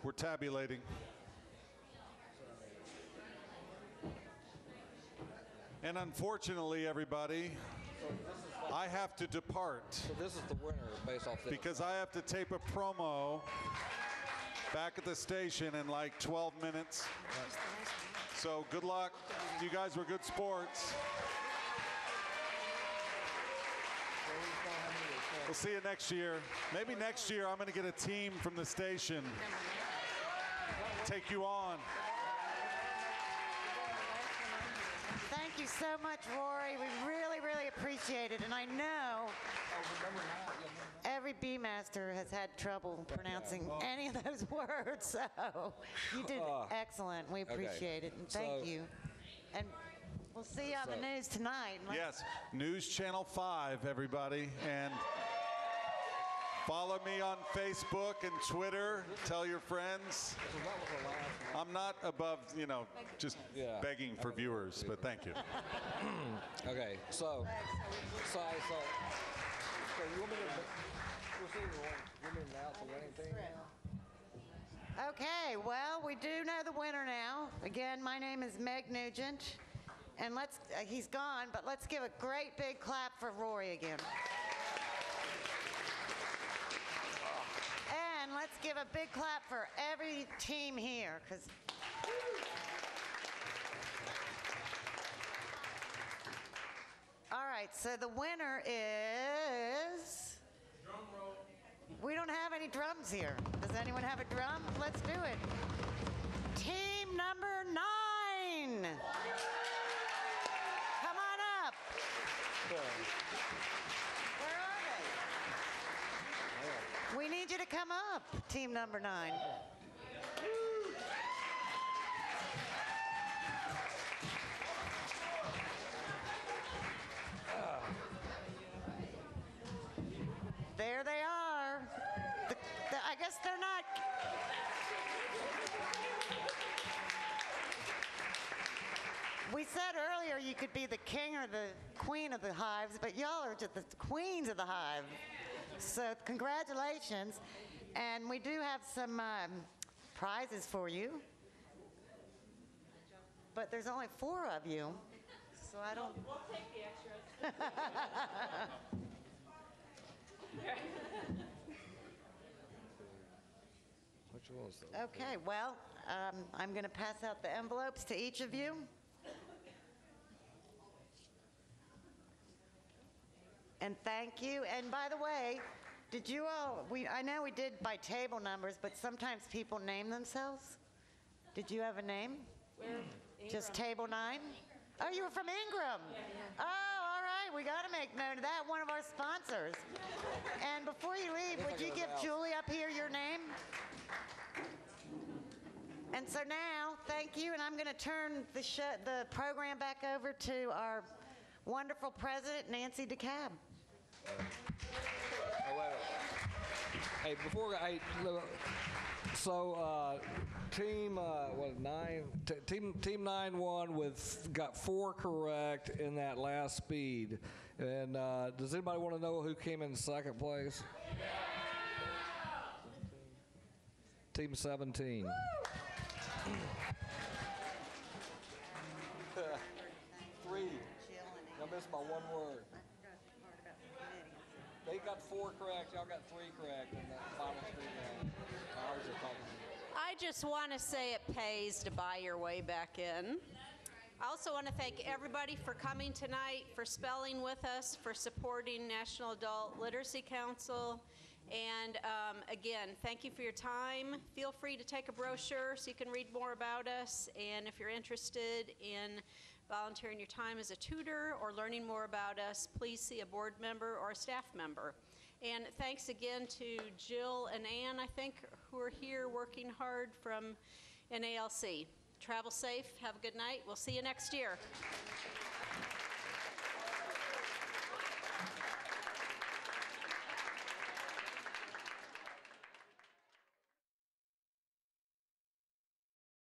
We're tabulating. And unfortunately, everybody, I have to depart. So this is the winner based off this. Because I have to tape a promo back at the station in like 12 minutes. So good luck. You guys were good sports. We'll see you next year. Maybe next year I'm going to get a team from the station. Take you on. Thank you so much, Rory. We really, really appreciate it. And I know every B-master has had trouble pronouncing any of those words. So you did excellent. We appreciate it. And thank you. And we'll see you on the news tonight. Yes, News Channel 5, everybody. And follow me on Facebook and Twitter. Tell your friends. I'm not above, just begging for viewers, but thank you. Okay, so you want me to, you want me to announce the winning team? Okay, well, we do know the winner now. Again, my name is Meg Nugent, and he's gone, but let's give a great big clap for Rory again. And let's give a big clap for every team here, because all right, so the winner is... Drum roll. We don't have any drums here. Does anyone have a drum? Let's do it. Team number 9. Come on up. Where are they? We need you to come up, team number 9. There they are. I guess they're not. We said earlier you could be the king or the queen of the hives, but y'all are just the queens of the hive. So congratulations. And we do have some prizes for you. But there's only 4 of you, so I don't... We'll take the extras. Okay, well, I'm going to pass out the envelopes to each of you. And thank you. And by the way, did you all, I know we did by table numbers, but sometimes people name themselves. Did you have a name? Just table 9? Oh, you were from Ingram. Oh, all right. We got to make note of that. One of our sponsors. And before you leave, would you give Julie up here your name? And so now, thank you, and I'm going to turn the program back over to our wonderful president, Nancy DeKalb. Hey, before I, so team team 9 won got 4 correct in that last speed. And does anybody want to know who came in second place? Team 17. 3. Y'all missed by 1 word. They got 4 correct. Y'all got 3 correct in that final speed round. Ours are talking. I just want to say it pays to buy your way back in. I also want to thank everybody for coming tonight, for spelling with us, for supporting National Adult Literacy Council. And again, thank you for your time. Feel free to take a brochure so you can read more about us. And if you're interested in volunteering your time as a tutor or learning more about us, please see a board member or a staff member. And thanks again to Jill and Ann, I think, who are here working hard from NALC. Travel safe. Have a good night. We'll see you next year.